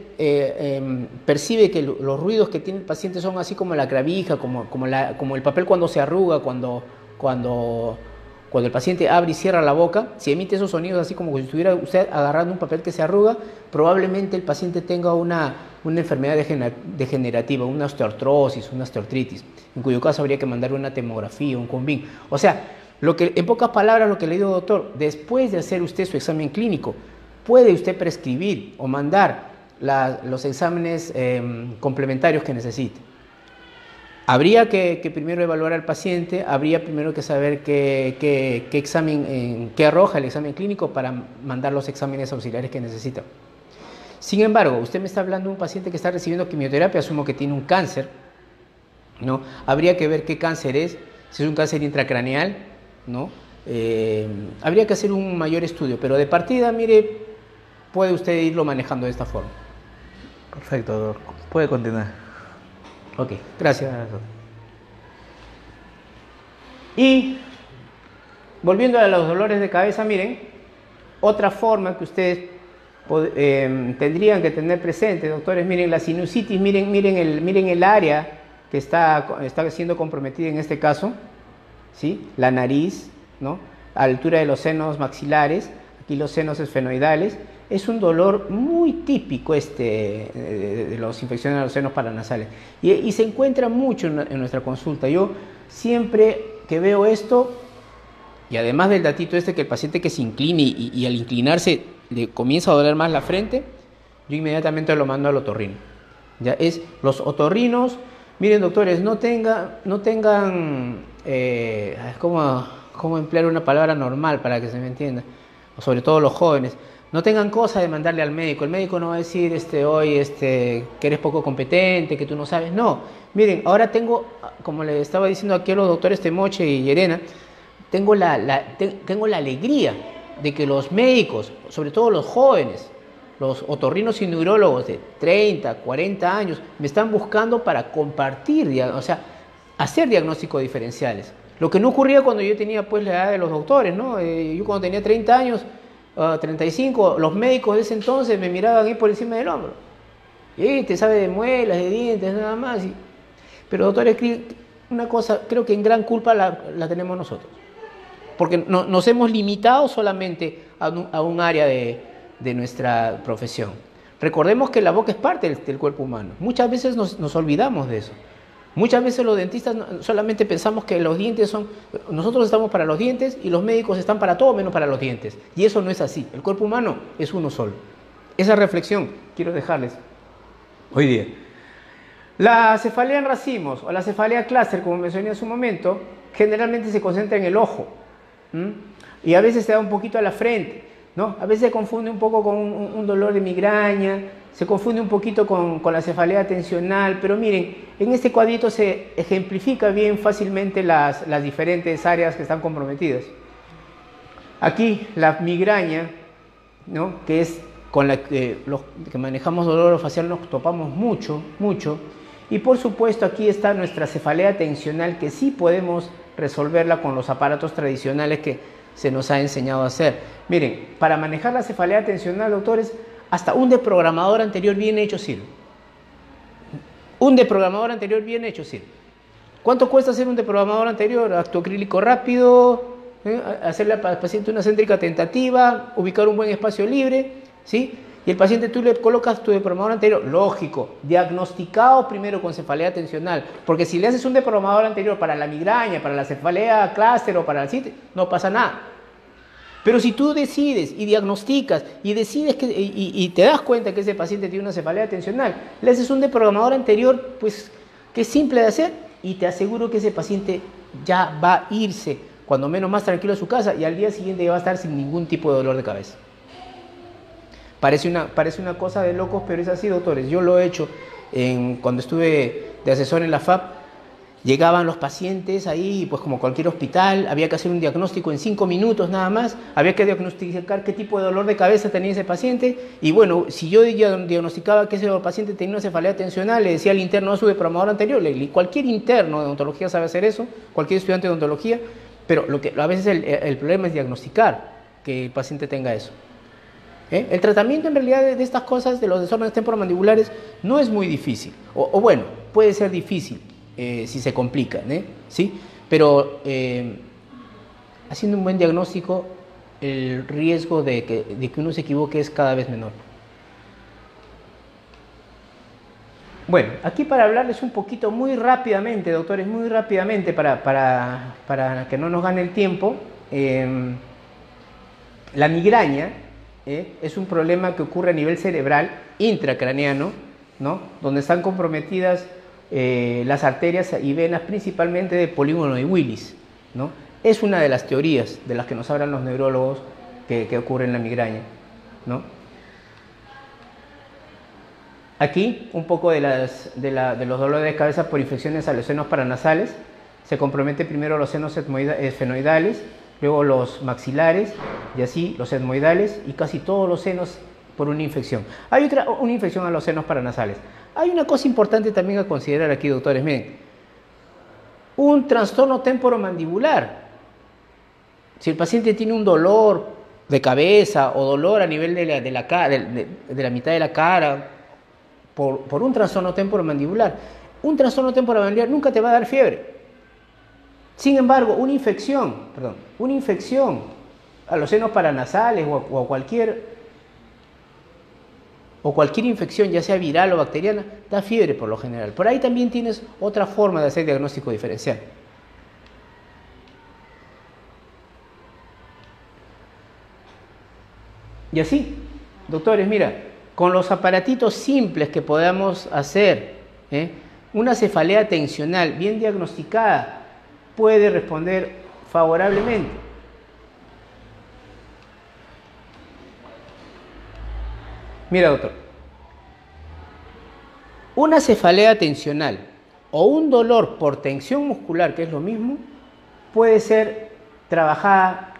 percibe que los ruidos que tiene el paciente son así como la clavija, como el papel cuando se arruga, cuando el paciente abre y cierra la boca, si emite esos sonidos así como si estuviera usted agarrando un papel que se arruga, probablemente el paciente tenga una enfermedad degenerativa, una osteoartrosis, una osteoartritis, en cuyo caso habría que mandar una tomografía, un combin. O sea, en pocas palabras lo que le digo, doctor, después de hacer usted su examen clínico, puede usted prescribir o mandar los exámenes complementarios que necesite. Habría que primero evaluar al paciente, habría primero que saber qué examen, qué arroja el examen clínico para mandar los exámenes auxiliares que necesita. Sin embargo, usted me está hablando de un paciente que está recibiendo quimioterapia, asumo que tiene un cáncer, ¿no? Habría que ver qué cáncer es, si es un cáncer intracraneal, ¿no? Habría que hacer un mayor estudio, pero de partida, mire, puede usted irlo manejando de esta forma. Perfecto, doctor. Puede continuar. Ok, gracias. Y volviendo a los dolores de cabeza, miren, otra forma que ustedes tendrían que tener presente, doctores, miren la sinusitis, miren el área que está siendo comprometida en este caso, ¿sí? La nariz, ¿no? A la altura de los senos maxilares, aquí los senos esfenoidales. Es un dolor muy típico de las infecciones de los senos paranasales y se encuentra mucho en nuestra consulta. Yo siempre que veo esto, y además del datito este que el paciente que se incline y al inclinarse le comienza a doler más la frente, yo inmediatamente lo mando al otorrino. Ya es los otorrinos, miren doctores, no tengan ¿cómo emplear una palabra normal para que se me entienda? Sobre todo los jóvenes, no tengan cosa de mandarle al médico. El médico no va a decir hoy que eres poco competente, que tú no sabes. No, miren, ahora tengo, como le estaba diciendo aquí a los doctores Temoche y Llerena, tengo la alegría de que los médicos, sobre todo los jóvenes, los otorrinos y neurólogos de 30, 40 años, me están buscando para compartir, o sea, hacer diagnósticos diferenciales. Lo que no ocurría cuando yo tenía pues la edad de los doctores, ¿no? Yo cuando tenía 30 años, 35, los médicos de ese entonces me miraban ahí por encima del hombro. Y te sabe de muelas, de dientes, nada más. Pero doctores, una cosa, creo que en gran culpa la tenemos nosotros. Porque nos hemos limitado solamente a un área de nuestra profesión. Recordemos que la boca es parte del cuerpo humano. Muchas veces nos olvidamos de eso. Muchas veces los dentistas solamente pensamos que los dientes nosotros estamos para los dientes y los médicos están para todo menos para los dientes. Y eso no es así. El cuerpo humano es uno solo. Esa reflexión quiero dejarles hoy día. La cefalea en racimos o la cefalea clúster, como mencioné hace un momento, generalmente se concentra en el ojo. Y a veces se da un poquito a la frente, ¿no? A veces se confunde un poco con un dolor de migraña, se confunde un poquito con la cefalea tensional, pero miren, en este cuadrito se ejemplifica bien fácilmente las diferentes áreas que están comprometidas. Aquí la migraña, ¿no? Que es con la que los que manejamos dolor facial nos topamos mucho, y por supuesto aquí está nuestra cefalea tensional, que sí podemos resolverla con los aparatos tradicionales que se nos ha enseñado a hacer. Miren, para manejar la cefalea tensional, doctores, hasta un deprogramador anterior bien hecho sirve. Un deprogramador anterior bien hecho sirve. ¿Cuánto cuesta hacer un deprogramador anterior? Acto acrílico rápido, hacerle al paciente una céntrica tentativa, ubicar un buen espacio libre, ¿sí? Y el paciente tú le colocas tu deprogramador anterior, lógico, diagnosticado primero con cefalea tensional, porque si le haces un deprogramador anterior para la migraña, para la cefalea clúster o para el CIT, no pasa nada. Pero si tú decides y diagnosticas y decides y te das cuenta que ese paciente tiene una cefalea tensional, le haces un deprogramador anterior, pues que es simple de hacer, y te aseguro que ese paciente ya va a irse cuando menos más tranquilo a su casa y al día siguiente ya va a estar sin ningún tipo de dolor de cabeza. Parece una cosa de locos, pero es así, doctores. Yo lo he hecho cuando estuve de asesor en la FAP. Llegaban los pacientes ahí, pues como cualquier hospital, había que hacer un diagnóstico en 5 minutos nada más, había que diagnosticar qué tipo de dolor de cabeza tenía ese paciente, y bueno, si yo diagnosticaba que ese paciente tenía una cefalea tensional, le decía al interno a su deprogramador anterior, cualquier interno de odontología sabe hacer eso, cualquier estudiante de odontología, pero a veces el problema es diagnosticar que el paciente tenga eso. El tratamiento en realidad de estas cosas, de los desórdenes temporomandibulares, no es muy difícil, o bueno, puede ser difícil, si se complican, ¿sí? Pero haciendo un buen diagnóstico, el riesgo de que uno se equivoque es cada vez menor. Bueno, aquí para hablarles un poquito muy rápidamente, doctores, muy rápidamente, para que no nos gane el tiempo, la migraña es un problema que ocurre a nivel cerebral intracraneano, ¿no? Donde están comprometidas las arterias y venas principalmente del polígono de Willis, ¿no? Es una de las teorías de las que nos hablan los neurólogos que ocurre en la migraña, ¿no? Aquí un poco de los dolores de cabeza por infecciones a los senos paranasales. Se compromete primero los senos esfenoidales, luego los maxilares y así los etmoidales y casi todos los senos por una infección. Hay una infección a los senos paranasales. Hay una cosa importante también a considerar aquí, doctores. Miren, un trastorno temporomandibular. Si el paciente tiene un dolor de cabeza o dolor a nivel de la mitad de la cara por un trastorno temporomandibular, un trastorno temporomandibular nunca te va a dar fiebre. Sin embargo, una infección a los senos paranasales o cualquier infección, ya sea viral o bacteriana, da fiebre por lo general. Por ahí también tienes otra forma de hacer diagnóstico diferencial. Y así, doctores, mira, con los aparatitos simples que podamos hacer, una cefalea tensional bien diagnosticada puede responder favorablemente. Mira, doctor, una cefalea tensional o un dolor por tensión muscular, que es lo mismo, puede ser trabajada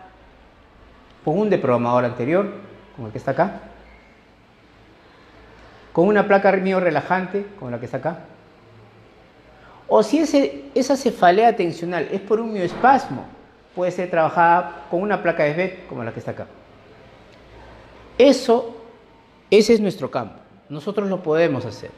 con un deprogramador anterior, como el que está acá, con una placa miorrelajante, como la que está acá, o si esa cefalea tensional es por un mioespasmo, puede ser trabajada con una placa de Svec, como la que está acá. Ese es nuestro campo, nosotros lo podemos hacer.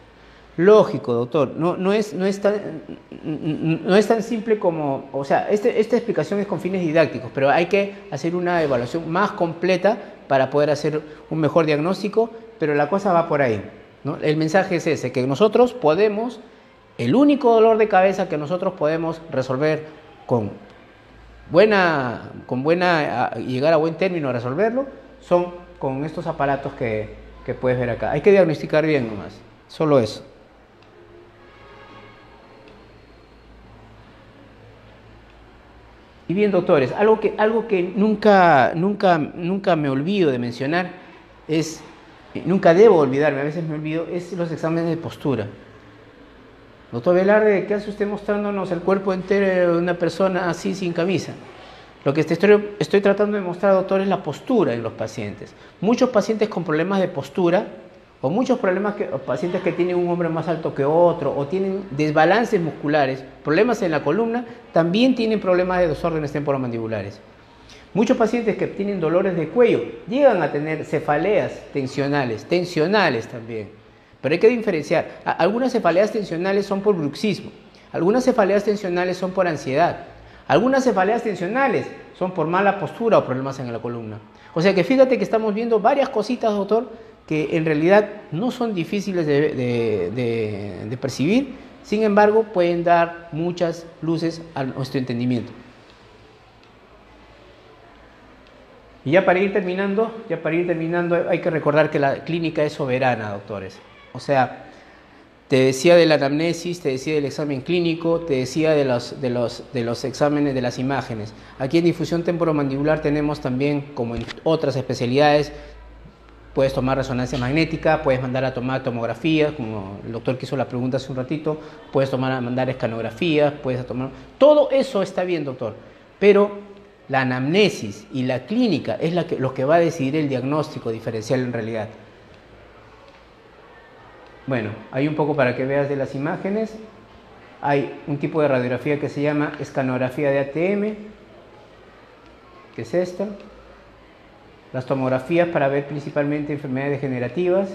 Lógico, doctor, no es tan simple como, o sea, esta explicación es con fines didácticos, pero hay que hacer una evaluación más completa para poder hacer un mejor diagnóstico, pero la cosa va por ahí, ¿no? El mensaje es ese, que nosotros podemos, el único dolor de cabeza que nosotros podemos resolver llegar a buen término a resolverlo, son con estos aparatos que puedes ver acá. Hay que diagnosticar bien nomás, solo eso. Y bien, doctores, algo que nunca me olvido de mencionar es, nunca debo olvidarme, a veces me olvido, es los exámenes de postura. Doctor Velarde, ¿qué hace usted mostrándonos el cuerpo entero de una persona así sin camisa? Lo que estoy tratando de mostrar, doctor, es la postura en los pacientes. Muchos pacientes con problemas de postura, o muchos pacientes que tienen un hombro más alto que otro, o tienen desbalances musculares, problemas en la columna, también tienen problemas de desórdenes temporomandibulares. Muchos pacientes que tienen dolores de cuello llegan a tener cefaleas tensionales también. Pero hay que diferenciar. Algunas cefaleas tensionales son por bruxismo, algunas cefaleas tensionales son por ansiedad, algunas cefaleas tensionales son por mala postura o problemas en la columna. O sea que fíjate que estamos viendo varias cositas, doctor, que en realidad no son difíciles de percibir, sin embargo pueden dar muchas luces a nuestro entendimiento. Y ya para ir terminando, hay que recordar que la clínica es soberana, doctores. O sea, te decía de la anamnesis, te decía del examen clínico, te decía de los exámenes de las imágenes. Aquí en difusión temporomandibular tenemos también, como en otras especialidades, puedes tomar resonancia magnética, puedes mandar a tomar tomografías, como el doctor que hizo la pregunta hace un ratito, puedes mandar escanografías, todo eso está bien, doctor, pero la anamnesis y la clínica es lo que va a decidir el diagnóstico diferencial en realidad. Bueno, hay un poco para que veas de las imágenes. Hay un tipo de radiografía que se llama escanografía de ATM, que es esta. Las tomografías para ver principalmente enfermedades degenerativas.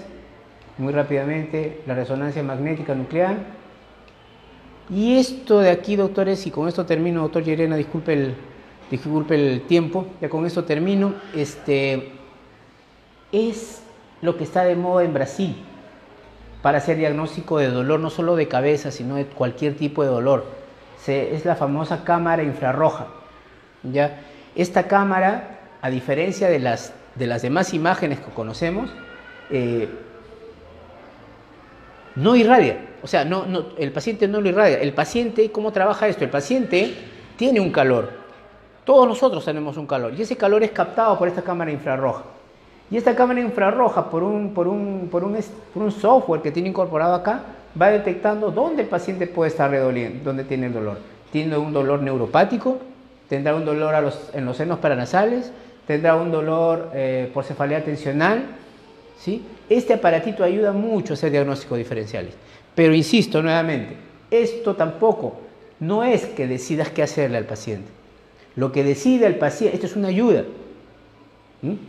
Muy rápidamente, la resonancia magnética nuclear. Y esto de aquí, doctores, y con esto termino, doctor Llerena, disculpe el tiempo, ya con esto termino, es lo que está de moda en Brasil para hacer diagnóstico de dolor, no solo de cabeza, sino de cualquier tipo de dolor. Es la famosa cámara infrarroja, ¿ya? Esta cámara, a diferencia de las demás imágenes que conocemos, no irradia. O sea, el paciente no lo irradia. El paciente, ¿cómo trabaja esto? El paciente tiene un calor. Todos nosotros tenemos un calor. Y ese calor es captado por esta cámara infrarroja. Y esta cámara infrarroja, por un software que tiene incorporado acá, va detectando dónde el paciente puede estar redoliendo, dónde tiene el dolor. Tiene un dolor neuropático, tendrá un dolor en los senos paranasales, tendrá un dolor por cefalea tensional, ¿sí? Este aparatito ayuda mucho a hacer diagnósticos diferenciales. Pero insisto nuevamente, esto tampoco no es que decidas qué hacerle al paciente. Lo que decide el paciente, esto es una ayuda,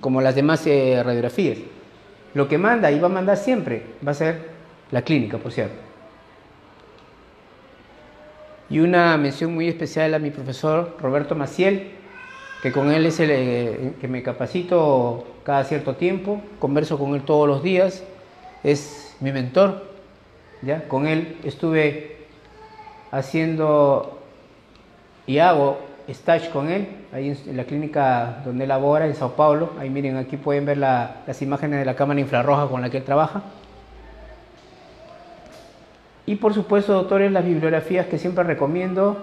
como las demás radiografías. Lo que manda y va a mandar siempre va a ser la clínica, por cierto. Y una mención muy especial a mi profesor Roberto Maciel, que con él es el que me capacito cada cierto tiempo, converso con él todos los días, es mi mentor, ¿ya? Con él estuve haciendo y hago stage con él, ahí en la clínica donde él labora, en Sao Paulo. Ahí miren, aquí pueden ver las imágenes de la cámara infrarroja con la que él trabaja. Y por supuesto, doctores, las bibliografías que siempre recomiendo.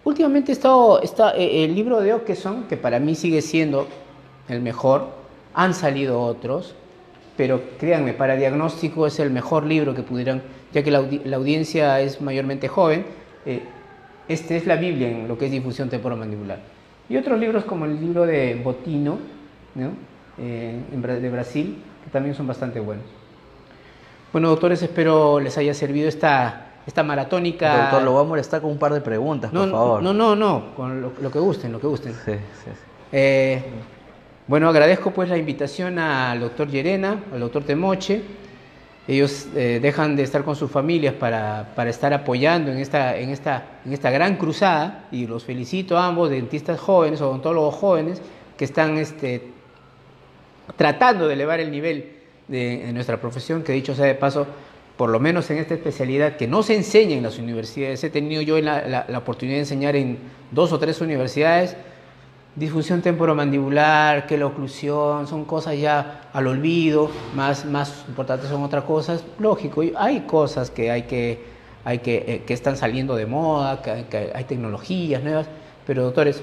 Últimamente está el libro de Okeson, que para mí sigue siendo el mejor. Han salido otros, pero créanme, para diagnóstico es el mejor libro que pudieran, ya que la audiencia es mayormente joven. Este es la Biblia en lo que es difusión temporomandibular. Y otros libros como el libro de Botino, ¿no? De Brasil, que también son bastante buenos. Bueno, doctores, espero les haya servido esta maratónica. Doctor, lo voy a molestar con un par de preguntas, por favor. No, con lo que gusten, lo que gusten. Sí, sí. Bueno, agradezco pues la invitación al doctor Llerena, al doctor Temoche. Ellos dejan de estar con sus familias para estar apoyando en esta gran cruzada, y los felicito a ambos, dentistas jóvenes, odontólogos jóvenes, que están tratando de elevar el nivel de nuestra profesión, que dicho sea de paso, por lo menos en esta especialidad que no se enseña en las universidades. He tenido yo la oportunidad de enseñar en 2 o 3 universidades. Disfunción temporomandibular, que la oclusión, son cosas ya al olvido, más importantes son otras cosas. Lógico, hay cosas que están saliendo de moda, que hay tecnologías nuevas, pero doctores,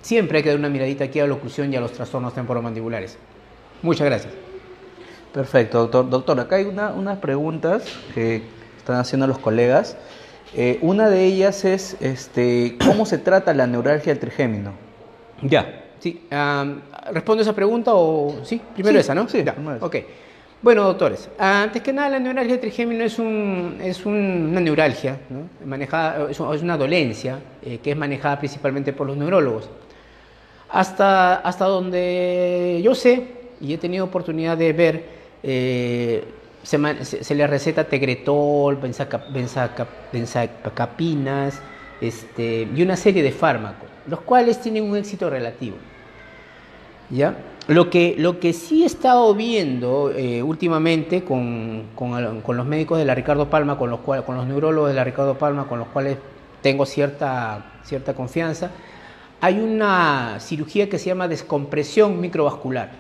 siempre hay que dar una miradita aquí a la oclusión y a los trastornos temporomandibulares. Muchas gracias. Perfecto, doctor. Doctor, acá hay unas preguntas que están haciendo los colegas. Una de ellas es, ¿cómo se trata la neuralgia del trigémino? Ya, sí. ¿Respondo esa pregunta o...? Sí, primero esa, ¿no? Sí, ya. primero Ok. Bueno, doctores, antes que nada, la neuralgia del trigémino es una neuralgia, ¿no? Es una dolencia que es manejada principalmente por los neurólogos. Hasta donde yo sé, y he tenido oportunidad de ver, se le receta Tegretol, benzacapinas, y una serie de fármacos, los cuales tienen un éxito relativo, ¿ya? Lo que sí he estado viendo últimamente con los médicos de la Ricardo Palma, con los neurólogos de la Ricardo Palma, con los cuales tengo cierta confianza, hay una cirugía que se llama descompresión microvascular.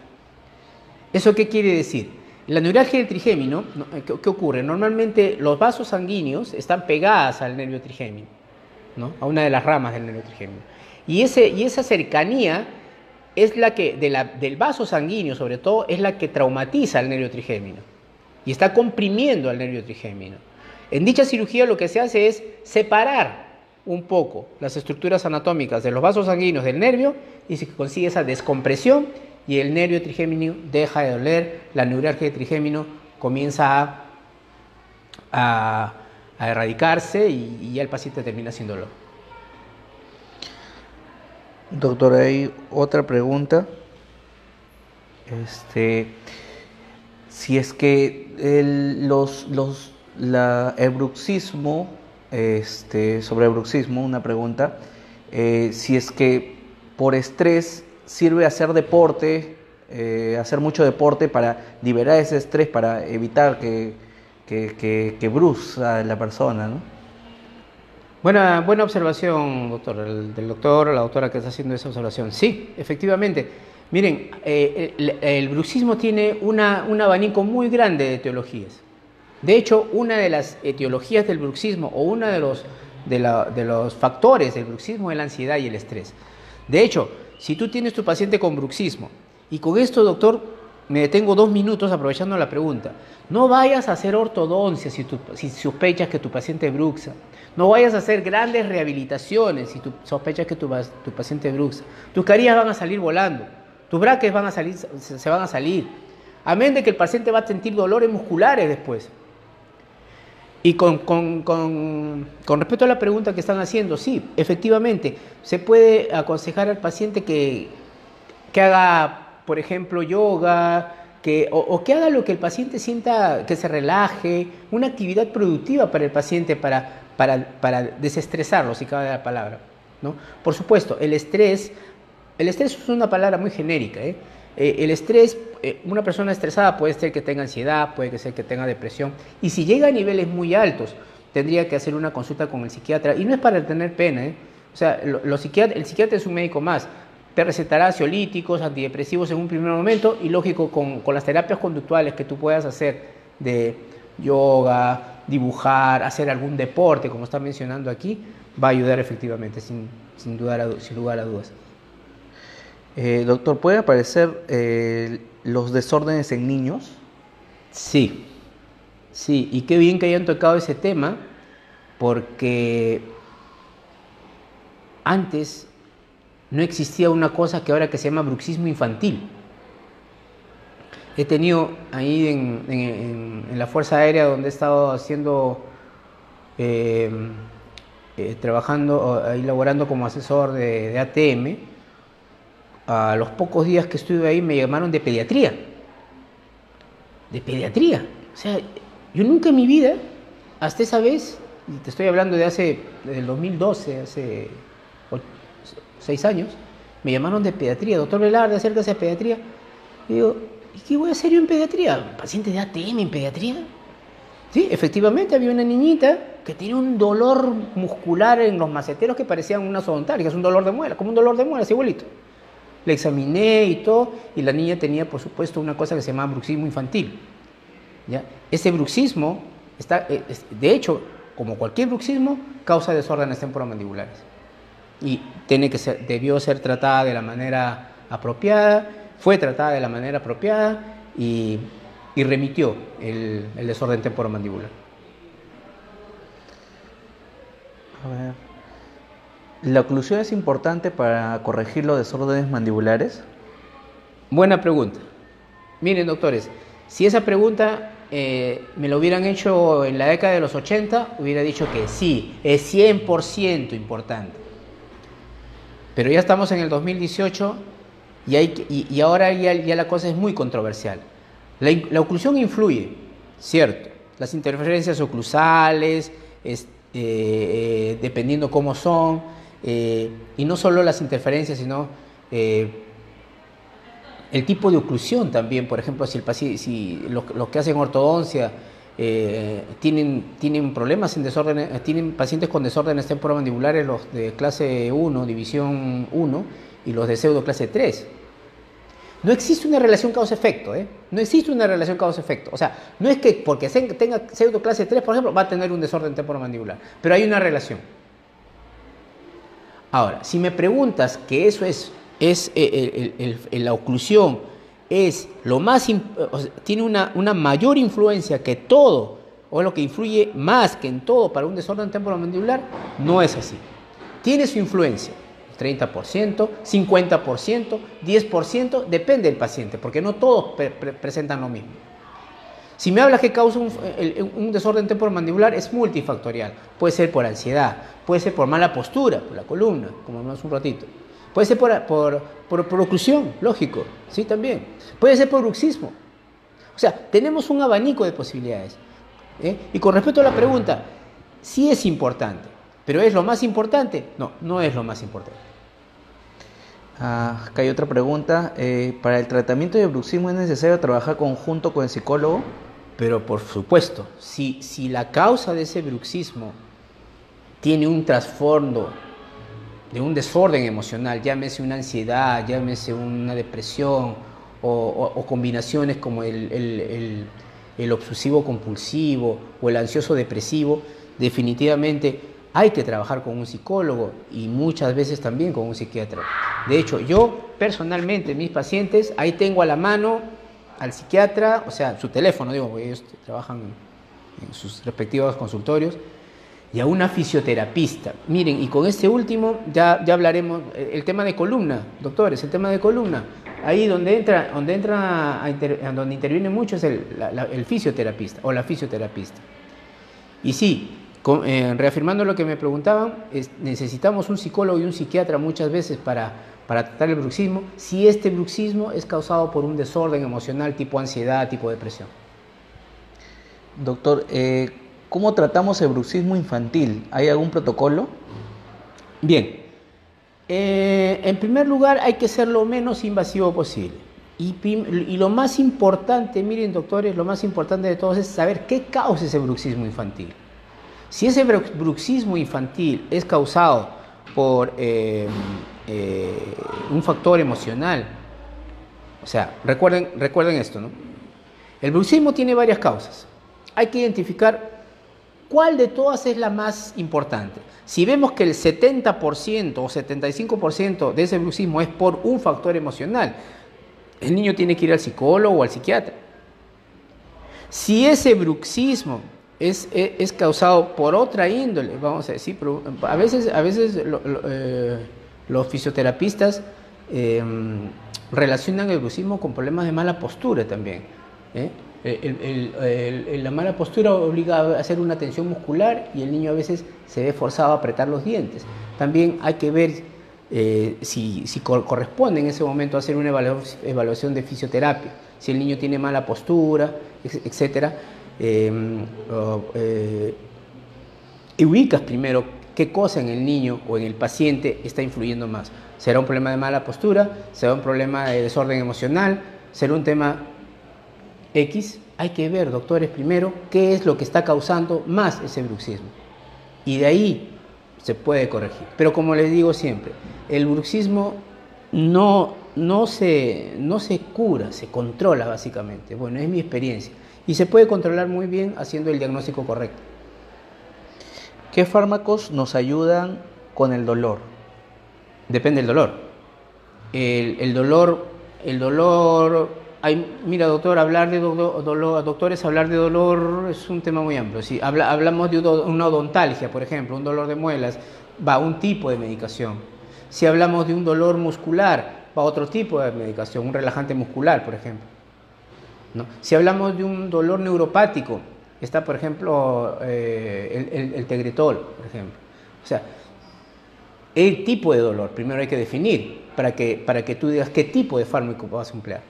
¿Eso qué quiere decir? La neuralgia del trigémino, ¿qué ocurre? Normalmente los vasos sanguíneos están pegadas al nervio trigémino, ¿no? A una de las ramas del nervio trigémino. Y esa cercanía es la que, del vaso sanguíneo sobre todo, es la que traumatiza al nervio trigémino y está comprimiendo al nervio trigémino. En dicha cirugía lo que se hace es separar un poco las estructuras anatómicas de los vasos sanguíneos del nervio, y se consigue esa descompresión y el nervio trigémino deja de doler, la neuralgia de trigémino comienza a erradicarse y ya el paciente termina sin dolor. Doctor, hay otra pregunta. Si es que el bruxismo, sobre el bruxismo, una pregunta, si es que por estrés sirve hacer deporte, hacer mucho deporte para liberar ese estrés, para evitar que bruxa la persona, ¿no? Buena observación, doctor, del doctor o la doctora que está haciendo esa observación. Sí, efectivamente. Miren, el bruxismo tiene un abanico muy grande de etiologías. De hecho, una de las etiologías del bruxismo, o uno de los factores del bruxismo, es la ansiedad y el estrés. De hecho, si tú tienes tu paciente con bruxismo, y con esto, doctor, me detengo 2 minutos aprovechando la pregunta, no vayas a hacer ortodoncia si sospechas que tu paciente bruxa. No vayas a hacer grandes rehabilitaciones si tú sospechas que tu paciente bruxa. Tus carillas van a salir volando, tus braques se van a salir, amén de que el paciente va a sentir dolores musculares después. Y con respecto a la pregunta que están haciendo, sí, efectivamente, se puede aconsejar al paciente que haga, por ejemplo, yoga, o que haga lo que el paciente sienta, que se relaje, una actividad productiva para el paciente, para desestresarlo, si cabe la palabra, ¿no? Por supuesto, el estrés es una palabra muy genérica, ¿eh? El estrés, una persona estresada puede ser que tenga ansiedad, puede ser que tenga depresión, y si llega a niveles muy altos, tendría que hacer una consulta con el psiquiatra, y no es para tener pena, ¿eh? O sea, el psiquiatra es un médico más, te recetará ansiolíticos, antidepresivos en un primer momento, y lógico, con las terapias conductuales que tú puedas hacer de yoga, dibujar, hacer algún deporte, como está mencionando aquí, va a ayudar efectivamente, sin lugar a dudas. Doctor, ¿pueden aparecer los desórdenes en niños? Sí, sí, y qué bien que hayan tocado ese tema, porque antes no existía una cosa que ahora que se llama bruxismo infantil. He tenido ahí en la Fuerza Aérea, donde he estado haciendo, trabajando, ahí laborando como asesor de ATM, a los pocos días que estuve ahí me llamaron de pediatría. De pediatría. O sea, yo nunca en mi vida, hasta esa vez, y te estoy hablando desde el 2012, hace 6 años, me llamaron de pediatría. Doctor Velarde, acérquese a pediatría. Y digo, ¿y qué voy a hacer yo en pediatría? ¿Paciente de ATM en pediatría? Sí, efectivamente, había una niñita que tenía un dolor muscular en los maceteros que parecían unas odontálgicas, un dolor de muela, como un dolor de muela, igualito. Le examiné y todo, y la niña tenía, por supuesto, una cosa que se llama bruxismo infantil. ¿Ya? Ese bruxismo, de hecho, como cualquier bruxismo, causa desórdenes temporomandibulares. Y debió ser tratada de la manera apropiada, fue tratada de la manera apropiada y remitió el desorden temporomandibular. A ver. ¿La oclusión es importante para corregir los desórdenes mandibulares? Buena pregunta. Miren, doctores, si esa pregunta me lo hubieran hecho en la década de los 80, hubiera dicho que sí, es 100% importante. Pero ya estamos en el 2018 y ahora ya la cosa es muy controversial. La oclusión influye, cierto. Las interferencias oclusales, dependiendo cómo son, y no solo las interferencias, sino el tipo de oclusión también. Por ejemplo, si los que hacen ortodoncia tienen problemas en desórdenes, tienen pacientes con desórdenes temporomandibulares, los de clase 1, división 1, y los de pseudo clase 3. No existe una relación causa-efecto, ¿eh? No existe una relación causa-efecto. O sea, no es que porque tenga pseudo clase 3, por ejemplo, va a tener un desorden temporomandibular, pero hay una relación. Ahora, si me preguntas que eso la oclusión es lo más, o sea, tiene una mayor influencia que todo, o lo que influye más que en todo para un desorden temporomandibular, no es así. Tiene su influencia. 30%, 50%, 10%, depende del paciente, porque no todos presentan lo mismo. Si me hablas que causa un desorden temporomandibular, es multifactorial. Puede ser por ansiedad, puede ser por mala postura, por la columna, como hablamos un ratito. Puede ser por oclusión, lógico, sí, también. Puede ser por bruxismo. O sea, tenemos un abanico de posibilidades. Y con respecto a la pregunta, sí es importante, pero ¿es lo más importante? No, no es lo más importante. Acá hay otra pregunta. ¿Para el tratamiento de bruxismo es necesario trabajar conjunto con el psicólogo? Pero por supuesto, si la causa de ese bruxismo tiene un trasfondo de un desorden emocional, llámese una ansiedad, llámese una depresión o combinaciones como el obsesivo compulsivo o el ansioso depresivo, definitivamente hay que trabajar con un psicólogo y muchas veces también con un psiquiatra. De hecho, yo personalmente, mis pacientes, ahí tengo a la mano al psiquiatra, o sea, su teléfono, digo, porque ellos trabajan en sus respectivos consultorios, y a una fisioterapista. Miren, y con este último ya hablaremos, el tema de columna, doctores, el tema de columna. Ahí donde interviene mucho es el fisioterapista o la fisioterapista. Y sí, reafirmando lo que me preguntaban, necesitamos un psicólogo y un psiquiatra muchas veces para tratar el bruxismo, si este bruxismo es causado por un desorden emocional tipo ansiedad, tipo depresión. Doctor, ¿cómo tratamos el bruxismo infantil? ¿Hay algún protocolo? Bien, en primer lugar hay que ser lo menos invasivo posible. Y lo más importante, miren doctores, lo más importante de todo es saber qué causa ese bruxismo infantil. Si ese bruxismo infantil es causado por un factor emocional, o sea, recuerden esto, ¿no? El bruxismo tiene varias causas. Hay que identificar cuál de todas es la más importante. Si vemos que el 70% o 75% de ese bruxismo es por un factor emocional, el niño tiene que ir al psicólogo o al psiquiatra. Si ese bruxismo es causado por otra índole, vamos a decir, pero a veces los fisioterapistas relacionan el bruxismo con problemas de mala postura también, ¿eh? La mala postura obliga a hacer una tensión muscular y el niño a veces se ve forzado a apretar los dientes. También hay que ver si corresponde en ese momento hacer una evaluación de fisioterapia, si el niño tiene mala postura, etcétera. Y ubicas primero qué cosa en el niño o en el paciente está influyendo más. ¿Será un problema de mala postura? ¿Será un problema de desorden emocional? ¿Será un tema X? Hay que ver, doctores, primero qué es lo que está causando más ese bruxismo. Y de ahí se puede corregir. Pero como les digo siempre, el bruxismo no se cura, se controla básicamente. Bueno, es mi experiencia. Y se puede controlar muy bien haciendo el diagnóstico correcto. ¿Qué fármacos nos ayudan con el dolor? Depende del dolor. El dolor, mira, doctor, hablar de dolor, doctores, hablar de dolor es un tema muy amplio. Si hablamos de una odontalgia, por ejemplo, un dolor de muelas, va un tipo de medicación. Si hablamos de un dolor muscular, va otro tipo de medicación, un relajante muscular, por ejemplo, ¿no? Si hablamos de un dolor neuropático, está, por ejemplo, el Tegretol, por ejemplo. O sea, el tipo de dolor, primero hay que definir para que tú digas qué tipo de fármaco vas a emplear.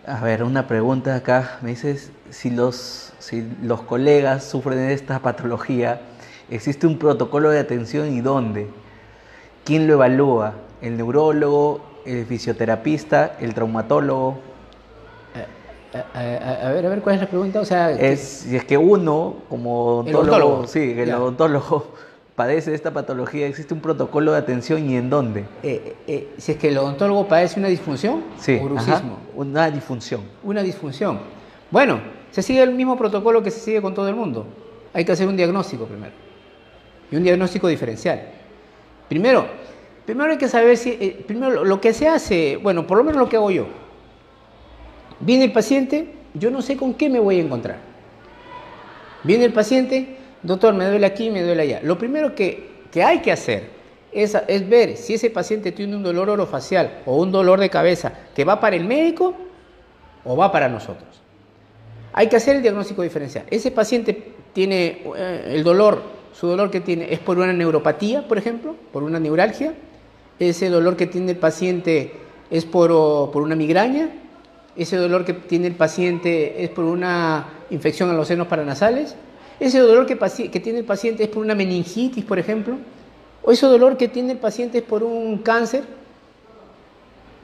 A ver, una pregunta acá. Me dices, si los colegas sufren de esta patología, ¿existe un protocolo de atención y dónde? ¿Quién lo evalúa? ¿El neurólogo, el fisioterapista, el traumatólogo? A ver, ¿cuál es la pregunta? O sea, si es que uno, como odontólogo, el odontólogo padece de esta patología, ¿existe un protocolo de atención y en dónde? Si es que el odontólogo padece una disfunción o bruxismo. Una disfunción. Una disfunción. Bueno, se sigue el mismo protocolo que se sigue con todo el mundo. Hay que hacer un diagnóstico primero. Y un diagnóstico diferencial. Primero hay que saber primero lo que se hace, bueno, por lo menos lo que hago yo. Viene el paciente, yo no sé con qué me voy a encontrar. Viene el paciente, doctor, me duele aquí, me duele allá. Lo primero que hay que hacer es ver si ese paciente tiene un dolor orofacial o un dolor de cabeza que va para el médico o va para nosotros. Hay que hacer el diagnóstico diferencial. Ese paciente tiene su dolor que tiene es por una neuropatía, por ejemplo, por una neuralgia. Ese dolor que tiene el paciente es por una migraña. Ese dolor que tiene el paciente es por una infección a los senos paranasales. Ese dolor que tiene el paciente es por una meningitis, por ejemplo. O ese dolor que tiene el paciente es por un cáncer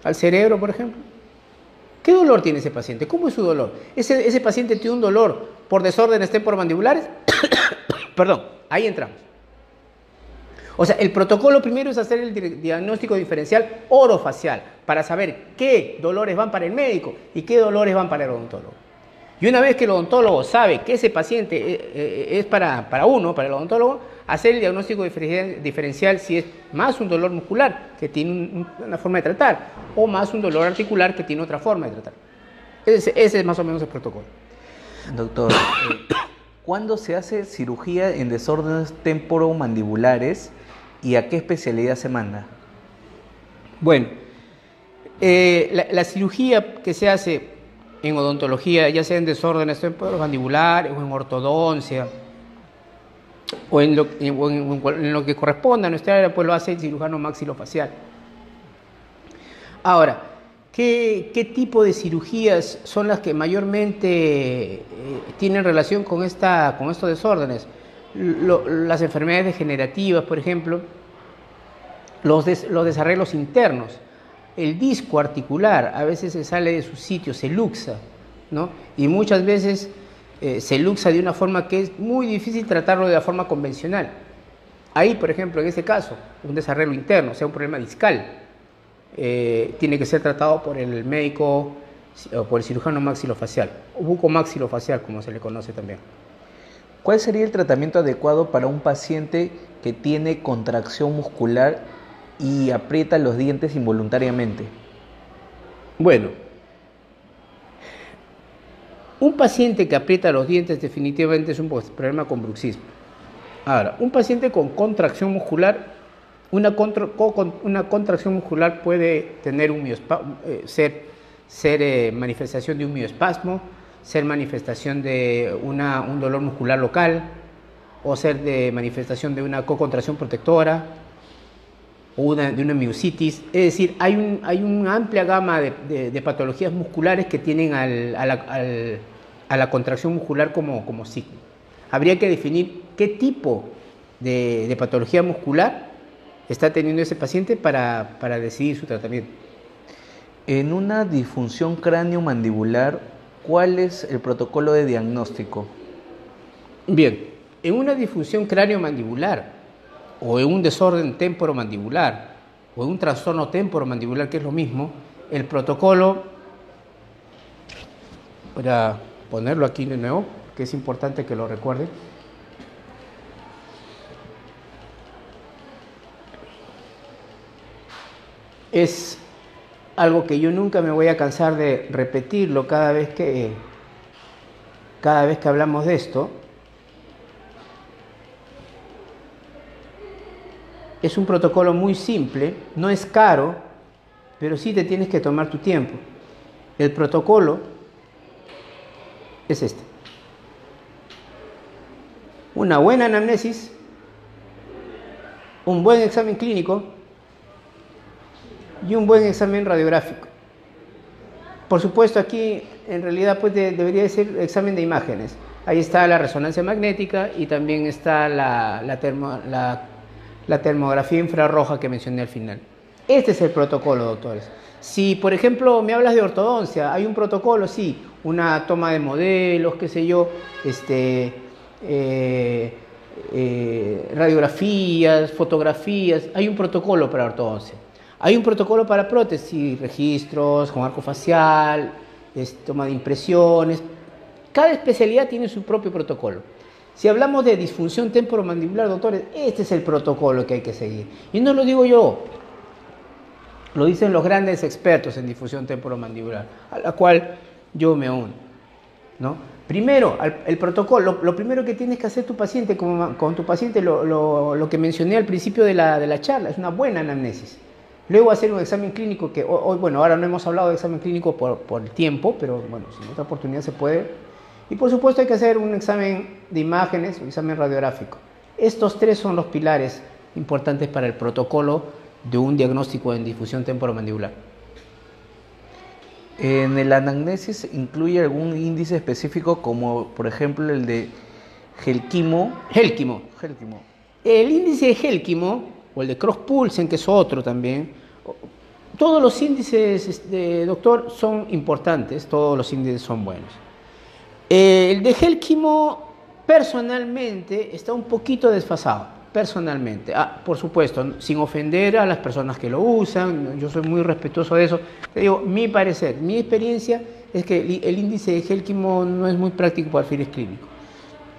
al cerebro, por ejemplo. ¿Qué dolor tiene ese paciente? ¿Cómo es su dolor? ¿Ese paciente tiene un dolor por desórdenes temporomandibulares? Perdón, ahí entramos. O sea, el protocolo primero es hacer el diagnóstico diferencial orofacial para saber qué dolores van para el médico y qué dolores van para el odontólogo. Y una vez que el odontólogo sabe que ese paciente es para el odontólogo, hacer el diagnóstico diferencial si es más un dolor muscular que tiene una forma de tratar o más un dolor articular que tiene otra forma de tratar. Ese es más o menos el protocolo. Doctor, ¿cuándo se hace cirugía en desórdenes temporomandibulares y a qué especialidad se manda? Bueno, la cirugía que se hace en odontología, ya sea en desórdenes temporomandibulares o en ortodoncia o en lo que corresponda a nuestra área, pues lo hace el cirujano maxilofacial. Ahora, ¿qué tipo de cirugías son las que mayormente tienen relación con estos desórdenes? Las enfermedades degenerativas, por ejemplo, los desarreglos internos. El disco articular a veces se sale de su sitio, se luxa, ¿no? Y muchas veces se luxa de una forma que es muy difícil tratarlo de la forma convencional. Ahí, por ejemplo, en este caso, un desarreglo interno, o sea, un problema discal, tiene que ser tratado por el médico o por el cirujano maxilofacial, o bucomaxilofacial, como se le conoce también. ¿Cuál sería el tratamiento adecuado para un paciente que tiene contracción muscular y aprieta los dientes involuntariamente? Bueno, un paciente que aprieta los dientes definitivamente es un problema con bruxismo. Ahora, un paciente con contracción muscular, una contracción muscular puede tener ser manifestación de un mioespasmo, ser manifestación de un dolor muscular local, o ser de manifestación de una cocontracción protectora, o de una miositis. Es decir, hay una amplia gama de patologías musculares que tienen a la contracción muscular como signo. Habría que definir qué tipo de patología muscular está teniendo ese paciente para decidir su tratamiento. En una disfunción cráneo-mandibular, ¿cuál es el protocolo de diagnóstico? Bien, en una disfunción cráneo-mandibular, o en un desorden temporomandibular, o en un trastorno temporomandibular, que es lo mismo, el protocolo, para ponerlo aquí de nuevo, que es importante que lo recuerden, es algo que yo nunca me voy a cansar de repetirlo cada vez que hablamos de esto. Es un protocolo muy simple, no es caro, pero sí te tienes que tomar tu tiempo. El protocolo es este: una buena anamnesis, un buen examen clínico y un buen examen radiográfico. Por supuesto, aquí en realidad pues debería ser examen de imágenes. Ahí está la resonancia magnética y también está la termografía infrarroja que mencioné al final. Este es el protocolo, doctores. Si, por ejemplo, me hablas de ortodoncia, hay un protocolo, sí, una toma de modelos, qué sé yo, radiografías, fotografías, hay un protocolo para ortodoncia. Hay un protocolo para prótesis, registros con arco facial, toma de impresiones. Cada especialidad tiene su propio protocolo. Si hablamos de disfunción temporomandibular, doctores, este es el protocolo que hay que seguir. Y no lo digo yo, lo dicen los grandes expertos en disfunción temporomandibular, a la cual yo me uno, ¿no? Primero, el protocolo, lo primero que tienes que hacer con tu paciente, lo que mencioné al principio de la charla, es una buena anamnesis. Luego hacer un examen clínico que hoy, bueno, ahora no hemos hablado de examen clínico por el tiempo, pero bueno, si en otra oportunidad se puede. Y por supuesto hay que hacer un examen de imágenes, un examen radiográfico. Estos tres son los pilares importantes para el protocolo de un diagnóstico en difusión temporomandibular. ¿En el anamnesis incluye algún índice específico como por ejemplo el de Helkimo? Helkimo. El índice de Helkimo o el de Cross-Poulsen, que es otro también. Todos los índices, doctor, son importantes, todos los índices son buenos. El de Helkimo personalmente está un poquito desfasado, personalmente. Por supuesto, sin ofender a las personas que lo usan, yo soy muy respetuoso de eso. Te digo, mi parecer, mi experiencia es que el índice de Helkimo no es muy práctico para fines clínicos.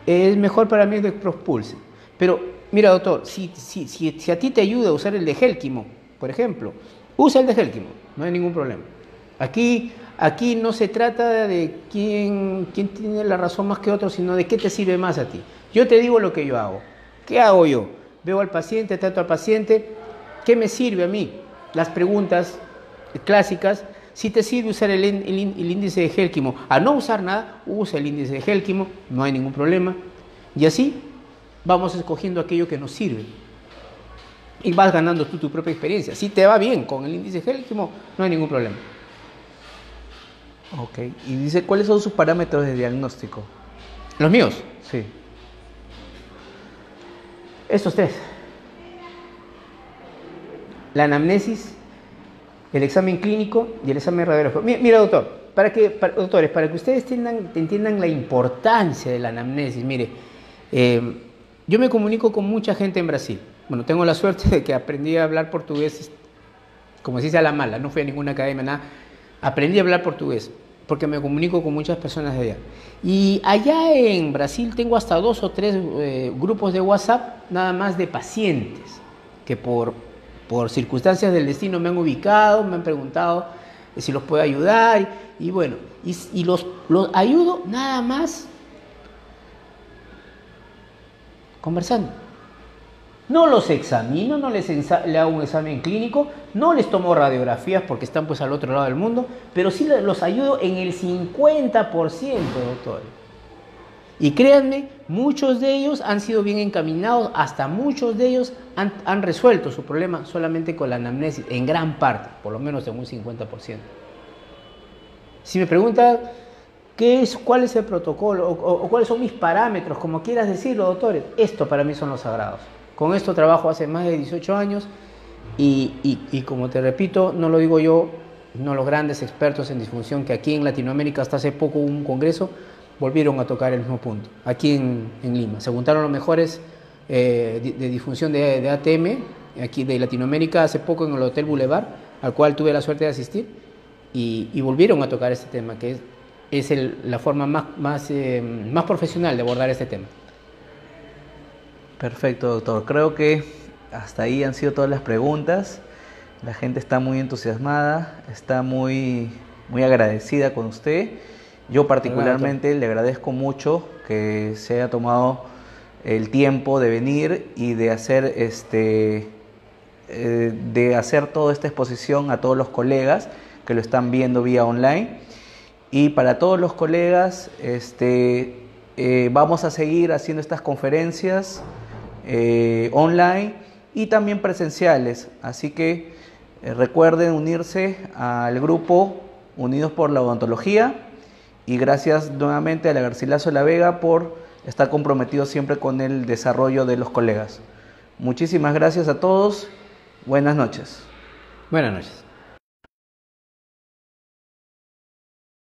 Es mejor para mí el de Cross-Poulsen. Pero mira, doctor, si a ti te ayuda a usar el de Helkimo, por ejemplo, usa el de Helkimo, no hay ningún problema. Aquí no se trata de quién tiene la razón más que otro, sino de qué te sirve más a ti. Yo te digo lo que yo hago. ¿Qué hago yo? Veo al paciente, trato al paciente. ¿Qué me sirve a mí? Las preguntas clásicas. Si te sirve usar el índice de Helkimo, a no usar nada, usa el índice de Helkimo, no hay ningún problema. Y así vamos escogiendo aquello que nos sirve. Y vas ganando tú tu propia experiencia. Si te va bien con el índice de Helkimo, no hay ningún problema. Ok. Y dice, ¿cuáles son sus parámetros de diagnóstico? ¿Los míos? Sí. Estos tres: la anamnesis, el examen clínico y el examen radiográfico. Mira, doctor, doctores, para que ustedes entiendan la importancia de la anamnesis, mire, yo me comunico con mucha gente en Brasil. Bueno, tengo la suerte de que aprendí a hablar portugués, como se dice a la mala, no fui a ninguna academia, nada. Aprendí a hablar portugués, porque me comunico con muchas personas de allá. Y allá en Brasil tengo hasta 2 o 3 grupos de WhatsApp, nada más de pacientes, que por circunstancias del destino me han ubicado, me han preguntado si los puedo ayudar, y bueno, y los ayudo nada más conversando. No los examino, no les le hago un examen clínico, no les tomo radiografías porque están pues al otro lado del mundo, pero sí los ayudo en el 50%, doctores. Y créanme, muchos de ellos han sido bien encaminados, hasta muchos de ellos han resuelto su problema solamente con la anamnesis, en gran parte, por lo menos en un 50%. Si me preguntan cuál es el protocolo o cuáles son mis parámetros, como quieras decirlo, doctores, esto para mí son los sagrados. Con esto trabajo hace más de 18 años y como te repito, no lo digo yo, no los grandes expertos en disfunción que aquí en Latinoamérica hasta hace poco hubo un congreso, volvieron a tocar el mismo punto, aquí en Lima. Se juntaron los mejores de disfunción de ATM, aquí de Latinoamérica, hace poco en el Hotel Boulevard, al cual tuve la suerte de asistir, y volvieron a tocar este tema, que es la forma más profesional de abordar este tema. Perfecto, doctor. Creo que hasta ahí han sido todas las preguntas. La gente está muy entusiasmada, está muy agradecida con usted. Yo particularmente le agradezco mucho que se haya tomado el tiempo de venir y de hacer toda esta exposición a todos los colegas que lo están viendo vía online. Y para todos los colegas, vamos a seguir haciendo estas conferencias online y también presenciales, así que recuerden unirse al grupo Unidos por la Odontología, y gracias nuevamente a la Garcilaso de la Vega por estar comprometido siempre con el desarrollo de los colegas. Muchísimas gracias a todos, buenas noches. Buenas noches.